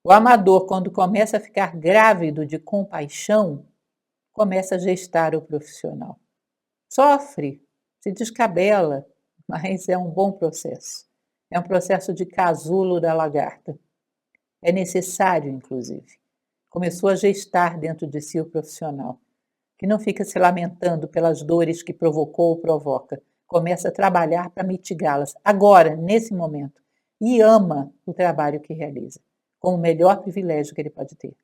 A: O amador, quando começa a ficar grávido de compaixão, começa a gestar o profissional. Sofre, se descabela, mas é um bom processo. É um processo de casulo da lagarta. É necessário, inclusive. Começou a gestar dentro de si o profissional, que não fica se lamentando pelas dores que provocou ou provoca, começa a trabalhar para mitigá-las, agora, nesse momento, e ama o trabalho que realiza, como o melhor privilégio que ele pode ter.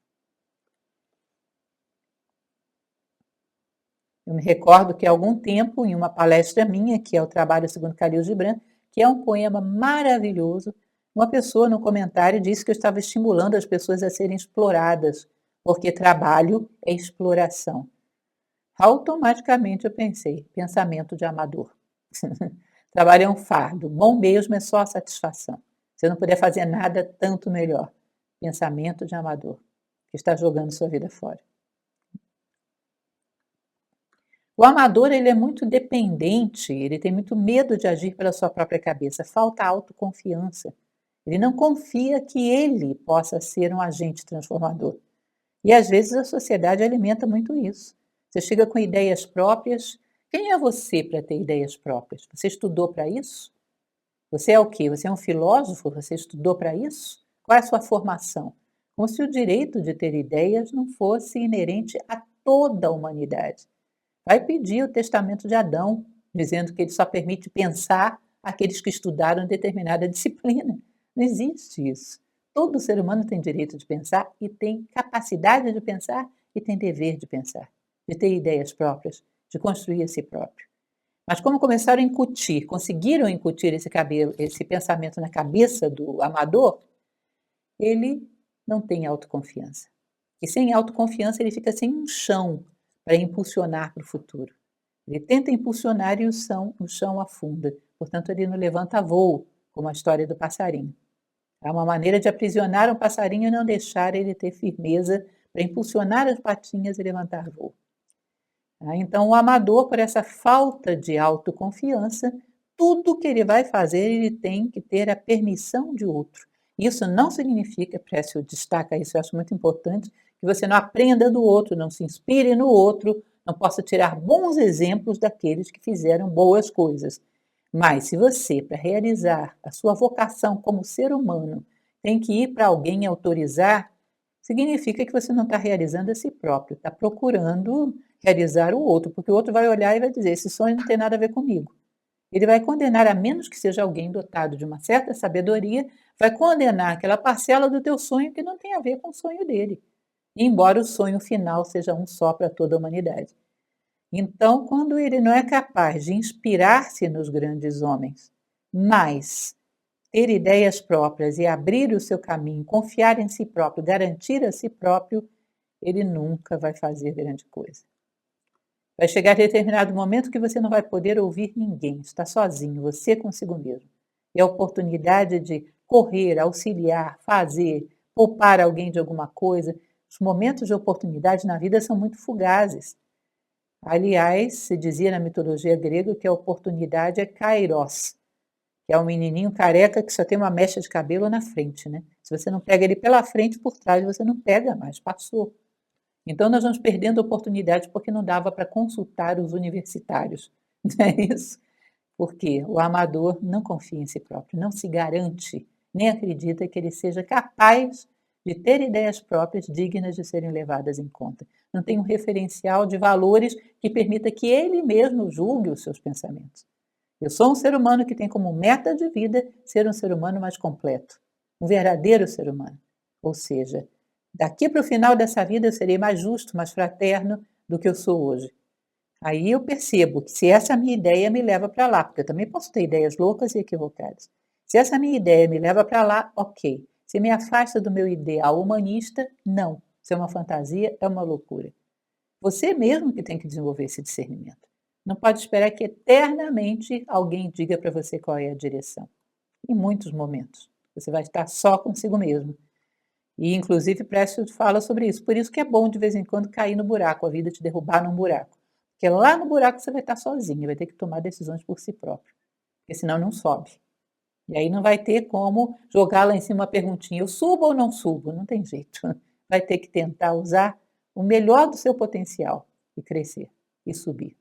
A: Eu me recordo que há algum tempo, em uma palestra minha, que é o Trabalho segundo Khalil Gibran, que é um poema maravilhoso, uma pessoa no comentário disse que eu estava estimulando as pessoas a serem exploradas, porque trabalho é exploração. Automaticamente eu pensei, pensamento de amador. Trabalho é um fardo, bom mesmo é só a satisfação. Se eu não puder fazer nada, tanto melhor. Pensamento de amador, que está jogando sua vida fora. O amador, ele é muito dependente, ele tem muito medo de agir pela sua própria cabeça, falta autoconfiança. Ele não confia que ele possa ser um agente transformador. E às vezes a sociedade alimenta muito isso. Você chega com ideias próprias. Quem é você para ter ideias próprias? Você estudou para isso? Você é o quê? Você é um filósofo? Você estudou para isso? Qual é a sua formação? Como se o direito de ter ideias não fosse inerente a toda a humanidade. Vai pedir o testamento de Adão, dizendo que ele só permite pensar aqueles que estudaram determinada disciplina. Não existe isso. Todo ser humano tem direito de pensar e tem capacidade de pensar e tem dever de pensar, de ter ideias próprias, de construir a si próprio. Mas como começaram a incutir, conseguiram incutir esse pensamento na cabeça do amador, ele não tem autoconfiança. E sem autoconfiança ele fica sem um chão para impulsionar para o futuro. Ele tenta impulsionar e o chão afunda. Portanto, ele não levanta voo, como a história do passarinho. É uma maneira de aprisionar um passarinho e não deixar ele ter firmeza para impulsionar as patinhas e levantar voo. Então, o amador, por essa falta de autoconfiança, tudo que ele vai fazer, ele tem que ter a permissão de outro. Isso não significa, Précio destaca isso, eu acho muito importante, que você não aprenda do outro, não se inspire no outro, não possa tirar bons exemplos daqueles que fizeram boas coisas. Mas se você, para realizar a sua vocação como ser humano, tem que ir para alguém autorizar, significa que você não está realizando a si próprio, está procurando realizar o outro, porque o outro vai olhar e vai dizer: esse sonho não tem nada a ver comigo. Ele vai condenar, a menos que seja alguém dotado de uma certa sabedoria, vai condenar aquela parcela do teu sonho que não tem a ver com o sonho dele, embora o sonho final seja um só para toda a humanidade. Então, quando ele não é capaz de inspirar-se nos grandes homens, mas ter ideias próprias e abrir o seu caminho, confiar em si próprio, garantir a si próprio, ele nunca vai fazer grande coisa. Vai chegar determinado momento que você não vai poder ouvir ninguém, está sozinho, você consigo mesmo. E a oportunidade de correr, auxiliar, fazer, poupar alguém de alguma coisa, os momentos de oportunidade na vida são muito fugazes. Aliás, se dizia na mitologia grega que a oportunidade é kairos, que é um menininho careca que só tem uma mecha de cabelo na frente, né? Se você não pega ele pela frente, por trás você não pega mais, passou. Então nós vamos perdendo oportunidades porque não dava para consultar os universitários, não é isso? Porque o amador não confia em si próprio, não se garante, nem acredita que ele seja capaz de ter ideias próprias dignas de serem levadas em conta. Não tem um referencial de valores que permita que ele mesmo julgue os seus pensamentos. Eu sou um ser humano que tem como meta de vida ser um ser humano mais completo, um verdadeiro ser humano. Ou seja, daqui para o final dessa vida eu serei mais justo, mais fraterno do que eu sou hoje. Aí eu percebo que se essa minha ideia me leva para lá, porque eu também posso ter ideias loucas e equivocadas. Se essa minha ideia me leva para lá, ok. Se me afasta do meu ideal humanista, não. Se é uma fantasia, é uma loucura. Você mesmo que tem que desenvolver esse discernimento. Não pode esperar que eternamente alguém diga para você qual é a direção. Em muitos momentos, você vai estar só consigo mesmo. E, inclusive, Précio fala sobre isso. Por isso que é bom, de vez em quando, cair no buraco, a vida te derrubar num buraco. Porque lá no buraco você vai estar sozinho, vai ter que tomar decisões por si próprio. Porque senão não sobe. E aí não vai ter como jogar lá em cima uma perguntinha, eu subo ou não subo? Não tem jeito. Vai ter que tentar usar o melhor do seu potencial e crescer e subir.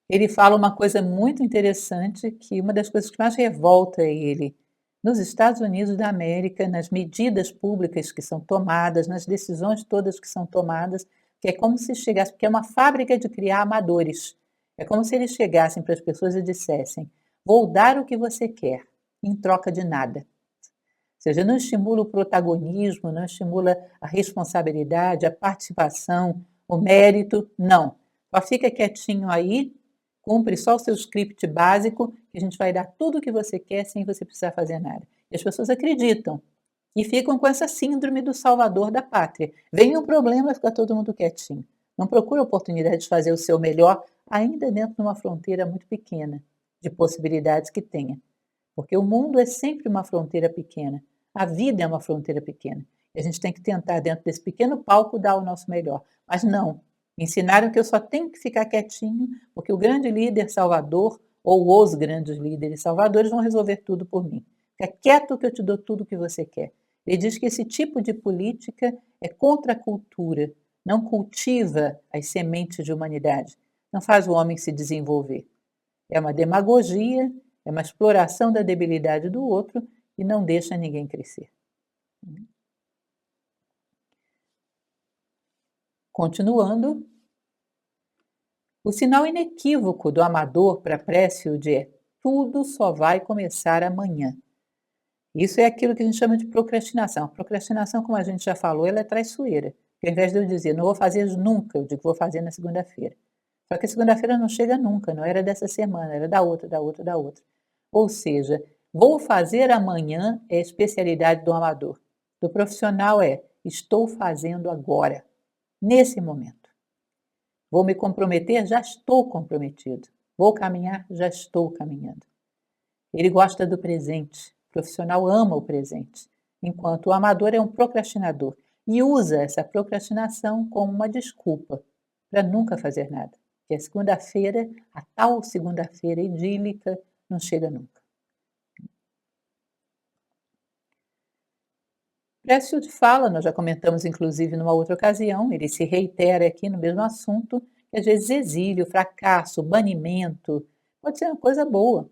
A: Ele fala uma coisa muito interessante, que uma das coisas que mais revolta ele nos Estados Unidos da América, nas medidas públicas que são tomadas, nas decisões todas que são tomadas, que é como se chegasse, porque é uma fábrica de criar amadores. É como se eles chegassem para as pessoas e dissessem: vou dar o que você quer, em troca de nada. Ou seja, não estimula o protagonismo, não estimula a responsabilidade, a participação, o mérito, não. Só fica quietinho aí, cumpre só o seu script básico, que a gente vai dar tudo o que você quer sem você precisar fazer nada. E as pessoas acreditam e ficam com essa síndrome do salvador da pátria. Vem um problema, fica todo mundo quietinho. Não procura a oportunidade de fazer o seu melhor, ainda dentro de uma fronteira muito pequena de possibilidades que tenha. Porque o mundo é sempre uma fronteira pequena. A vida é uma fronteira pequena. E a gente tem que tentar, dentro desse pequeno palco, dar o nosso melhor. Mas não. Me ensinaram que eu só tenho que ficar quietinho, porque o grande líder salvador, ou os grandes líderes salvadores, vão resolver tudo por mim. Fica quieto que eu te dou tudo o que você quer. Ele diz que esse tipo de política é contra a cultura, não cultiva as sementes de humanidade, não faz o homem se desenvolver. É uma demagogia, é uma exploração da debilidade do outro e não deixa ninguém crescer. Continuando, o sinal inequívoco do amador para a prece é: tudo só vai começar amanhã. Isso é aquilo que a gente chama de procrastinação. A procrastinação, como a gente já falou, ela é traiçoeira. Porque ao invés de eu dizer não vou fazer nunca, eu digo vou fazer na segunda-feira. Só que a segunda-feira não chega nunca, não era dessa semana, era da outra, da outra, da outra. Ou seja, vou fazer amanhã é a especialidade do amador. Do profissional é estou fazendo agora, nesse momento. Vou me comprometer, já estou comprometido. Vou caminhar, já estou caminhando. Ele gosta do presente. O profissional ama o presente, enquanto o amador é um procrastinador e usa essa procrastinação como uma desculpa para nunca fazer nada. Que a segunda-feira, a tal segunda-feira idílica, não chega nunca. Précio fala, nós já comentamos inclusive numa outra ocasião, ele se reitera aqui no mesmo assunto, que às vezes exílio, fracasso, banimento, pode ser uma coisa boa,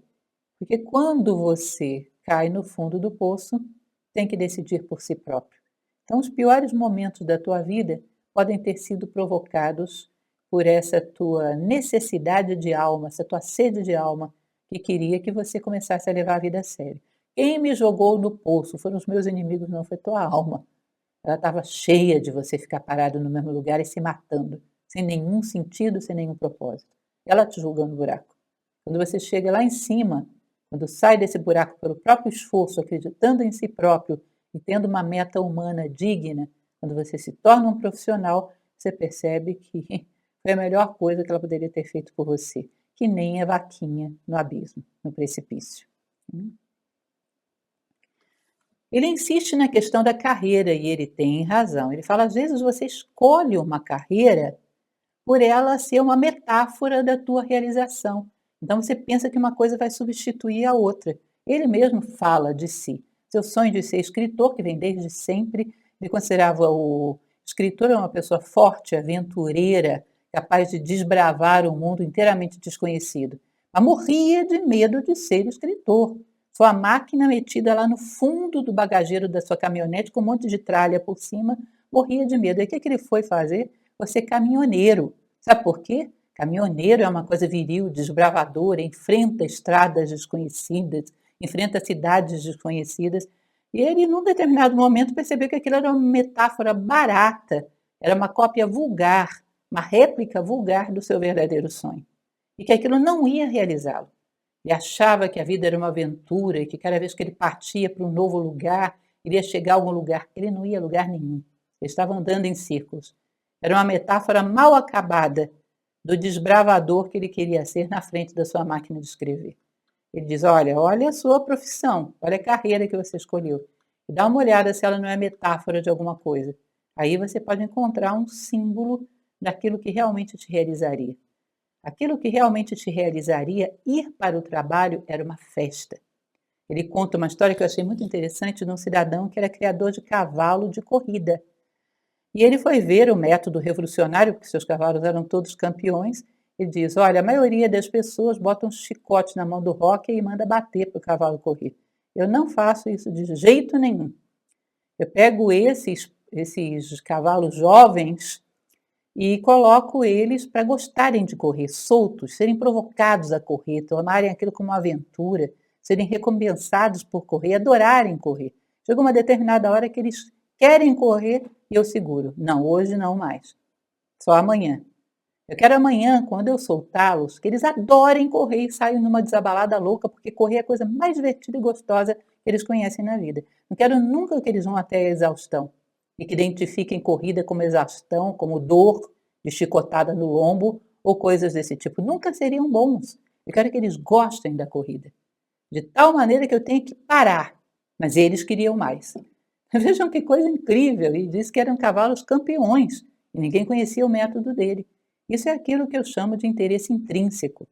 A: porque quando você cai no fundo do poço, tem que decidir por si próprio. Então, os piores momentos da tua vida podem ter sido provocados por essa tua necessidade de alma, essa tua sede de alma, que queria que você começasse a levar a vida a sério. Quem me jogou no poço foram os meus inimigos, não foi tua alma. Ela estava cheia de você ficar parado no mesmo lugar e se matando, sem nenhum sentido, sem nenhum propósito. Ela te jogou no buraco. Quando você chega lá em cima, quando sai desse buraco pelo próprio esforço, acreditando em si próprio e tendo uma meta humana digna, quando você se torna um profissional, você percebe que foi a melhor coisa que ela poderia ter feito por você, que nem a vaquinha no abismo, no precipício. Ele insiste na questão da carreira e ele tem razão. Ele fala, às vezes você escolhe uma carreira por ela ser uma metáfora da tua realização. Então você pensa que uma coisa vai substituir a outra. Ele mesmo fala de si. Seu sonho de ser escritor, que vem desde sempre, ele considerava o escritor uma pessoa forte, aventureira, capaz de desbravar um mundo inteiramente desconhecido. Mas morria de medo de ser escritor. Sua máquina metida lá no fundo do bagageiro da sua caminhonete, com um monte de tralha por cima, morria de medo. E o que ele foi fazer? Foi ser caminhoneiro. Sabe por quê? Caminhoneiro é uma coisa viril, desbravadora, enfrenta estradas desconhecidas, enfrenta cidades desconhecidas. E ele, num determinado momento, percebeu que aquilo era uma metáfora barata, era uma cópia vulgar, uma réplica vulgar do seu verdadeiro sonho. E que aquilo não ia realizá-lo. Ele achava que a vida era uma aventura e que cada vez que ele partia para um novo lugar, ele ia chegar a algum lugar. Ele não ia a lugar nenhum. Ele estava andando em círculos. Era uma metáfora mal acabada do desbravador que ele queria ser na frente da sua máquina de escrever. Ele diz, olha a sua profissão, olha a carreira que você escolheu. E dá uma olhada se ela não é metáfora de alguma coisa. Aí você pode encontrar um símbolo daquilo que realmente te realizaria. Aquilo que realmente te realizaria, ir para o trabalho, era uma festa. Ele conta uma história que eu achei muito interessante de um cidadão que era criador de cavalo de corrida. E ele foi ver o método revolucionário, porque seus cavalos eram todos campeões, e diz, olha, a maioria das pessoas bota um chicote na mão do hóquei e manda bater para o cavalo correr. Eu não faço isso de jeito nenhum. Eu pego esses cavalos jovens e coloco eles para gostarem de correr, soltos, serem provocados a correr, tomarem aquilo como uma aventura, serem recompensados por correr, adorarem correr. Chega uma determinada hora que eles querem correr e eu seguro. Não, hoje não mais. Só amanhã. Eu quero amanhã, quando eu soltá-los, que eles adorem correr e saiam numa desabalada louca, porque correr é a coisa mais divertida e gostosa que eles conhecem na vida. Não quero nunca que eles vão até a exaustão e que identifiquem corrida como exaustão, como dor de chicotada no lombo ou coisas desse tipo. Nunca seriam bons. Eu quero que eles gostem da corrida, de tal maneira que eu tenha que parar, mas eles queriam mais. Vejam que coisa incrível! E diz que eram cavalos campeões e ninguém conhecia o método dele. Isso é aquilo que eu chamo de interesse intrínseco.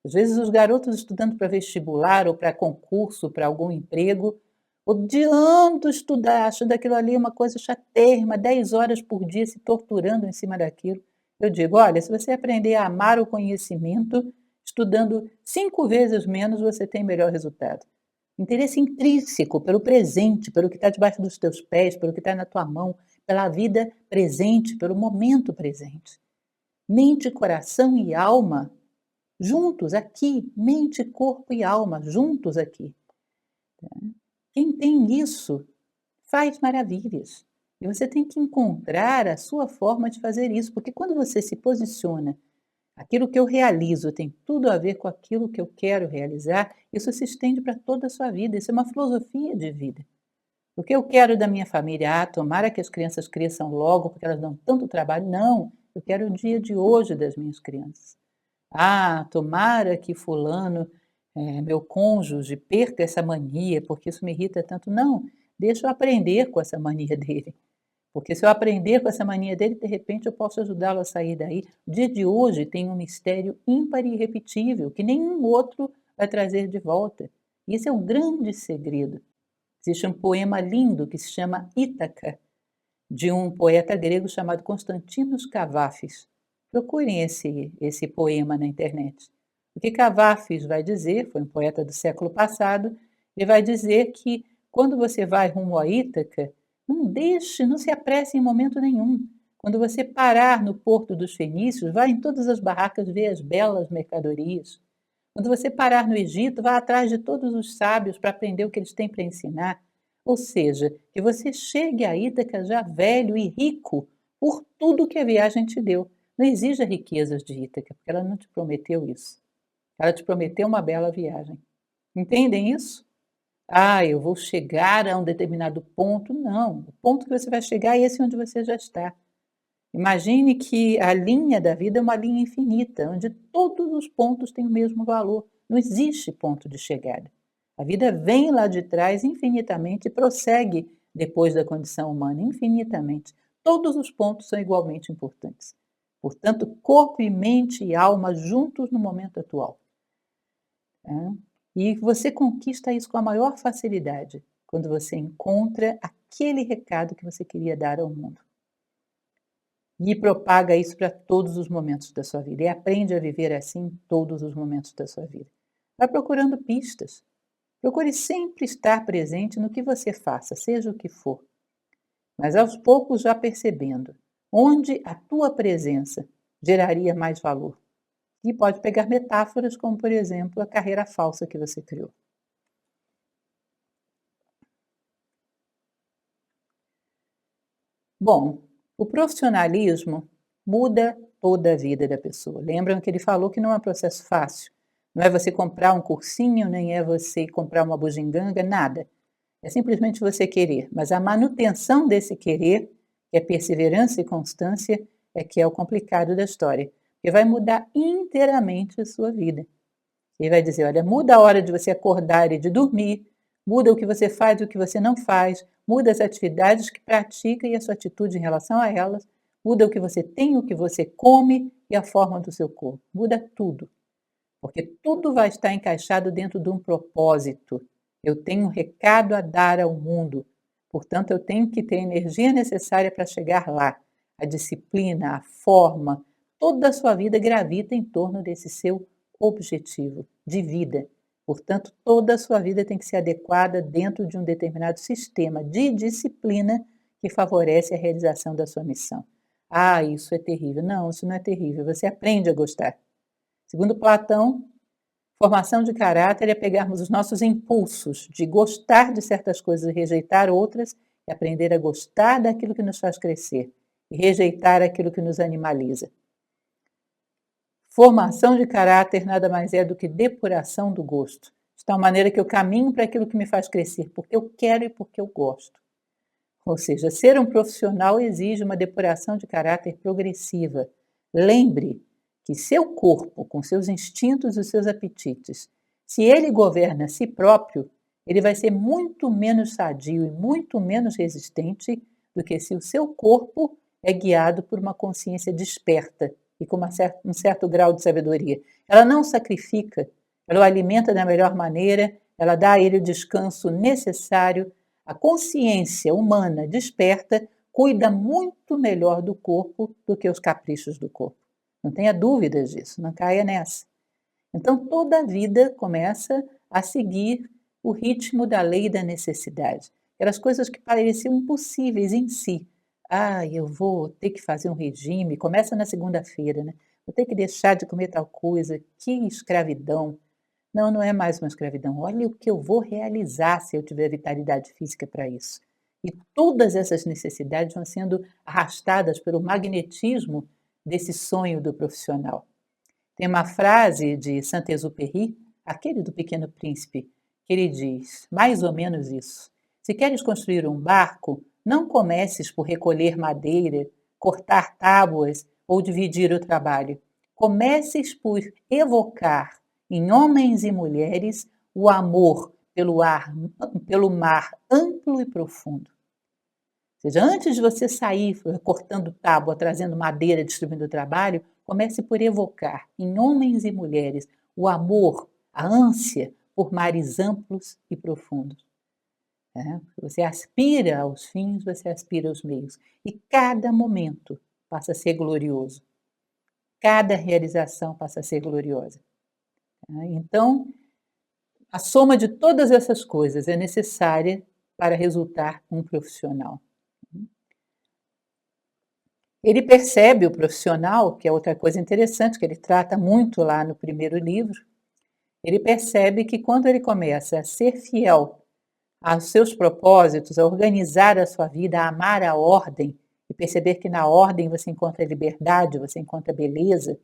A: Às vezes os garotos estudando para vestibular ou para concurso, para algum emprego, odiando estudar, achando aquilo ali uma coisa chatérrima, 10 horas por dia se torturando em cima daquilo. Eu digo, olha, se você aprender a amar o conhecimento, estudando 5 vezes menos, você tem melhor resultado. Interesse intrínseco pelo presente, pelo que está debaixo dos teus pés, pelo que está na tua mão, pela vida presente, pelo momento presente. Mente, coração e alma juntos aqui, mente, corpo e alma juntos aqui. Quem tem isso faz maravilhas. E você tem que encontrar a sua forma de fazer isso, porque quando você se posiciona, aquilo que eu realizo tem tudo a ver com aquilo que eu quero realizar, isso se estende para toda a sua vida, isso é uma filosofia de vida. O que eu quero da minha família? Ah, tomara que as crianças cresçam logo, porque elas dão tanto trabalho. Não, eu quero o dia de hoje das minhas crianças. Ah, tomara que fulano, meu cônjuge, perca essa mania, porque isso me irrita tanto. Não, deixa eu aprender com essa mania dele. Porque se eu aprender com essa mania dele, de repente eu posso ajudá-lo a sair daí. O dia de hoje tem um mistério ímpar e irrepetível, que nenhum outro vai trazer de volta. E esse é o grande segredo. Existe um poema lindo que se chama Ítaca, de um poeta grego chamado Constantinos Cavafis. Procurem esse poema na internet. O que Cavafis vai dizer, foi um poeta do século passado, ele vai dizer que quando você vai rumo a Ítaca, não se apresse em momento nenhum. Quando você parar no Porto dos Fenícios, vá em todas as barracas ver as belas mercadorias. Quando você parar no Egito, vá atrás de todos os sábios para aprender o que eles têm para ensinar. Ou seja, que você chegue a Ítaca já velho e rico por tudo que a viagem te deu. Não exija riquezas de Ítaca, porque ela não te prometeu isso. Ela te prometeu uma bela viagem. Entendem isso? Ah, eu vou chegar a um determinado ponto. Não, o ponto que você vai chegar é esse onde você já está. Imagine que a linha da vida é uma linha infinita, onde todos os pontos têm o mesmo valor. Não existe ponto de chegada. A vida vem lá de trás infinitamente e prossegue depois da condição humana, infinitamente. Todos os pontos são igualmente importantes. Portanto, corpo e mente e alma juntos no momento atual. Tá? E você conquista isso com a maior facilidade, quando você encontra aquele recado que você queria dar ao mundo. E propaga isso para todos os momentos da sua vida. E aprende a viver assim em todos os momentos da sua vida. Vai procurando pistas. Procure sempre estar presente no que você faça, seja o que for. Mas aos poucos já percebendo onde a tua presença geraria mais valor. E pode pegar metáforas como, por exemplo, a carreira falsa que você criou. Bom, o profissionalismo muda toda a vida da pessoa. Lembram que ele falou que não é um processo fácil. Não é você comprar um cursinho, nem é você comprar uma bugiganga, nada. É simplesmente você querer. Mas a manutenção desse querer, que é perseverança e constância, é que é o complicado da história. Porque vai mudar inteiramente a sua vida. Ele vai dizer, olha, muda a hora de você acordar e de dormir, muda o que você faz e o que você não faz, muda as atividades que pratica e a sua atitude em relação a elas, muda o que você tem, o que você come e a forma do seu corpo. Muda tudo, porque tudo vai estar encaixado dentro de um propósito. Eu tenho um recado a dar ao mundo, portanto, eu tenho que ter a energia necessária para chegar lá. A disciplina, a forma, toda a sua vida gravita em torno desse seu objetivo de vida. Portanto, toda a sua vida tem que ser adequada dentro de um determinado sistema de disciplina que favorece a realização da sua missão. Ah, isso é terrível. Não, isso não é terrível. Você aprende a gostar. Segundo Platão, formação de caráter é pegarmos os nossos impulsos de gostar de certas coisas e rejeitar outras, e aprender a gostar daquilo que nos faz crescer e rejeitar aquilo que nos animaliza. Formação de caráter nada mais é do que depuração do gosto, de tal maneira que eu caminho para aquilo que me faz crescer, porque eu quero e porque eu gosto. Ou seja, ser um profissional exige uma depuração de caráter progressiva. Lembre que seu corpo, com seus instintos e seus apetites, se ele governa a si próprio, ele vai ser muito menos sadio e muito menos resistente do que se o seu corpo é guiado por uma consciência desperta e com um certo grau de sabedoria. Ela não sacrifica, ela o alimenta da melhor maneira, ela dá a ele o descanso necessário. A consciência humana desperta cuida muito melhor do corpo do que os caprichos do corpo. Não tenha dúvidas disso, não caia nessa. Então, toda a vida começa a seguir o ritmo da lei da necessidade. Aquelas coisas que pareciam impossíveis em si. Ah, eu vou ter que fazer um regime, começa na segunda-feira, né? Vou ter que deixar de comer tal coisa, que escravidão. Não, não é mais uma escravidão. Olha o que eu vou realizar se eu tiver vitalidade física para isso. E todas essas necessidades vão sendo arrastadas pelo magnetismo desse sonho do profissional. Tem uma frase de Saint-Exupéry, aquele do Pequeno Príncipe, que ele diz mais ou menos isso. Se queres construir um barco, não comeces por recolher madeira, cortar tábuas ou dividir o trabalho. Comeces por evocar em homens e mulheres o amor pelo mar amplo e profundo. Ou seja, antes de você sair cortando tábua, trazendo madeira, distribuindo o trabalho, comece por evocar em homens e mulheres o amor, a ânsia por mares amplos e profundos. Você aspira aos fins, você aspira aos meios. E cada momento passa a ser glorioso. Cada realização passa a ser gloriosa. Então, a soma de todas essas coisas é necessária para resultar um profissional. Ele percebe o profissional, que é outra coisa interessante, que ele trata muito lá no primeiro livro, ele percebe que quando ele começa a ser fiel aos seus propósitos, a organizar a sua vida, a amar a ordem, e perceber que na ordem você encontra liberdade, você encontra beleza,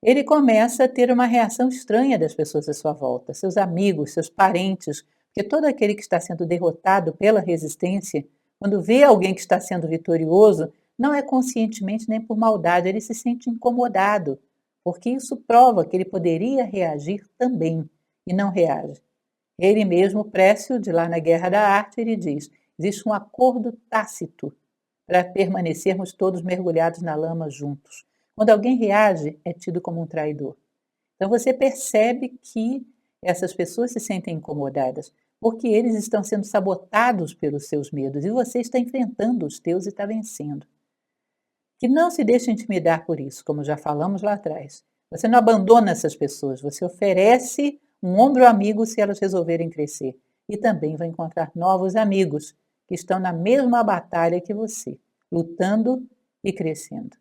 A: ele começa a ter uma reação estranha das pessoas à sua volta, seus amigos, seus parentes, porque todo aquele que está sendo derrotado pela resistência, quando vê alguém que está sendo vitorioso, não é conscientemente nem por maldade, ele se sente incomodado, porque isso prova que ele poderia reagir também, e não reage. Ele mesmo, Précio, de lá na Guerra da Arte, ele diz, existe um acordo tácito para permanecermos todos mergulhados na lama juntos. Quando alguém reage, é tido como um traidor. Então você percebe que essas pessoas se sentem incomodadas, porque eles estão sendo sabotados pelos seus medos e você está enfrentando os teus e está vencendo. Que não se deixe intimidar por isso, como já falamos lá atrás. Você não abandona essas pessoas, você oferece um ombro amigo se elas resolverem crescer. E também vai encontrar novos amigos que estão na mesma batalha que você, lutando e crescendo.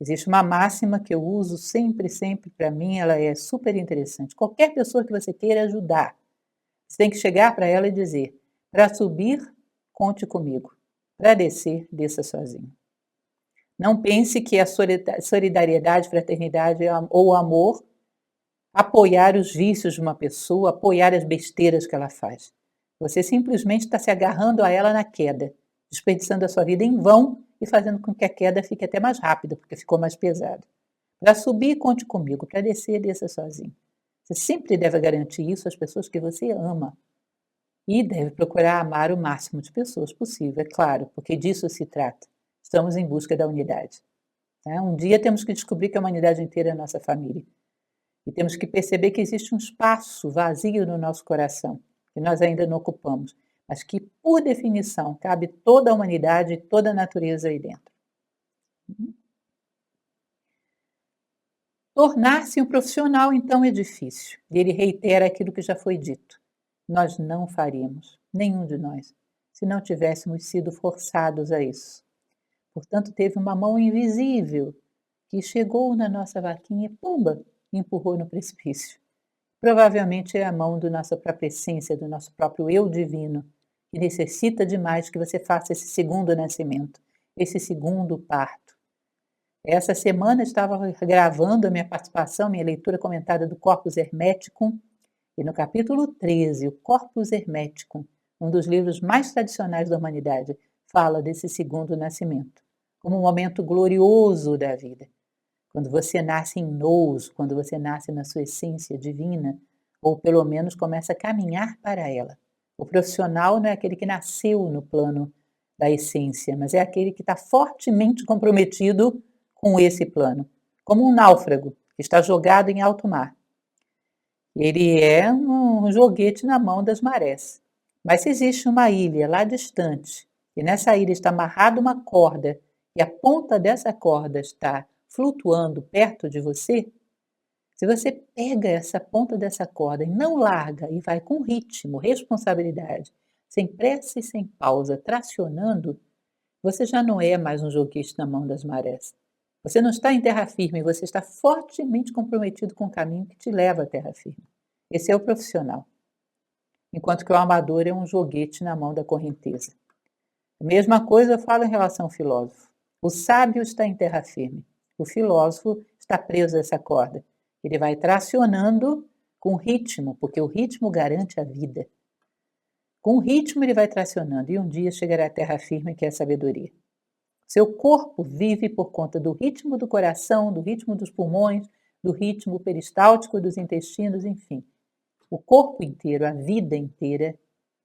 A: Existe uma máxima que eu uso sempre, sempre para mim, ela é super interessante. Qualquer pessoa que você queira ajudar, você tem que chegar para ela e dizer: para subir, conte comigo. Para descer, desça sozinho. Não pense que a solidariedade, fraternidade ou amor apoiar os vícios de uma pessoa, apoiar as besteiras que ela faz. Você simplesmente está se agarrando a ela na queda, desperdiçando a sua vida em vão e fazendo com que a queda fique até mais rápida, porque ficou mais pesada. Para subir, conte comigo. Para descer, desça sozinho. Você sempre deve garantir isso às pessoas que você ama. E deve procurar amar o máximo de pessoas possível, é claro, porque disso se trata. Estamos em busca da unidade. Um dia temos que descobrir que a humanidade inteira é a nossa família. E temos que perceber que existe um espaço vazio no nosso coração, que nós ainda não ocupamos, mas que, por definição, cabe toda a humanidade e toda a natureza aí dentro. Tornar-se um profissional, então, é difícil. E ele reitera aquilo que já foi dito. Nós não faríamos, nenhum de nós, se não tivéssemos sido forçados a isso. Portanto, teve uma mão invisível que chegou na nossa vaquinha e, pumba, empurrou no precipício. Provavelmente é a mão da nossa própria essência, do nosso próprio eu divino, que necessita demais que você faça esse segundo nascimento, esse segundo parto. Essa semana estava gravando a minha participação, minha leitura comentada do Corpus Hermeticum, e no capítulo 13, o Corpus Hermeticum, um dos livros mais tradicionais da humanidade, fala desse segundo nascimento, como um momento glorioso da vida. Quando você nasce em nous, quando você nasce na sua essência divina, ou pelo menos começa a caminhar para ela. O profissional não é aquele que nasceu no plano da essência, mas é aquele que está fortemente comprometido com esse plano, como um náufrago que está jogado em alto mar. Ele é um joguete na mão das marés. Mas se existe uma ilha lá distante, e nessa ilha está amarrada uma corda, e a ponta dessa corda está flutuando perto de você, se você pega essa ponta dessa corda e não larga e vai com ritmo, responsabilidade, sem pressa e sem pausa, tracionando, você já não é mais um joguete na mão das marés. Você não está em terra firme, você está fortemente comprometido com o caminho que te leva à terra firme. Esse é o profissional. Enquanto que o amador é um joguete na mão da correnteza. A mesma coisa eu falo em relação ao filósofo. O sábio está em terra firme. O filósofo está preso a essa corda. Ele vai tracionando com ritmo, porque o ritmo garante a vida. Com o ritmo ele vai tracionando e um dia chegará à terra firme, que é a sabedoria. Seu corpo vive por conta do ritmo do coração, do ritmo dos pulmões, do ritmo peristáltico dos intestinos, enfim. O corpo inteiro, a vida inteira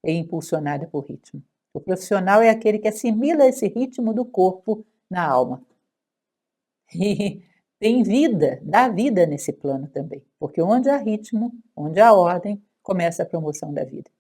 A: é impulsionada por ritmo. O profissional é aquele que assimila esse ritmo do corpo na alma. E tem vida, dá vida nesse plano também, porque onde há ritmo, onde há ordem, começa a promoção da vida.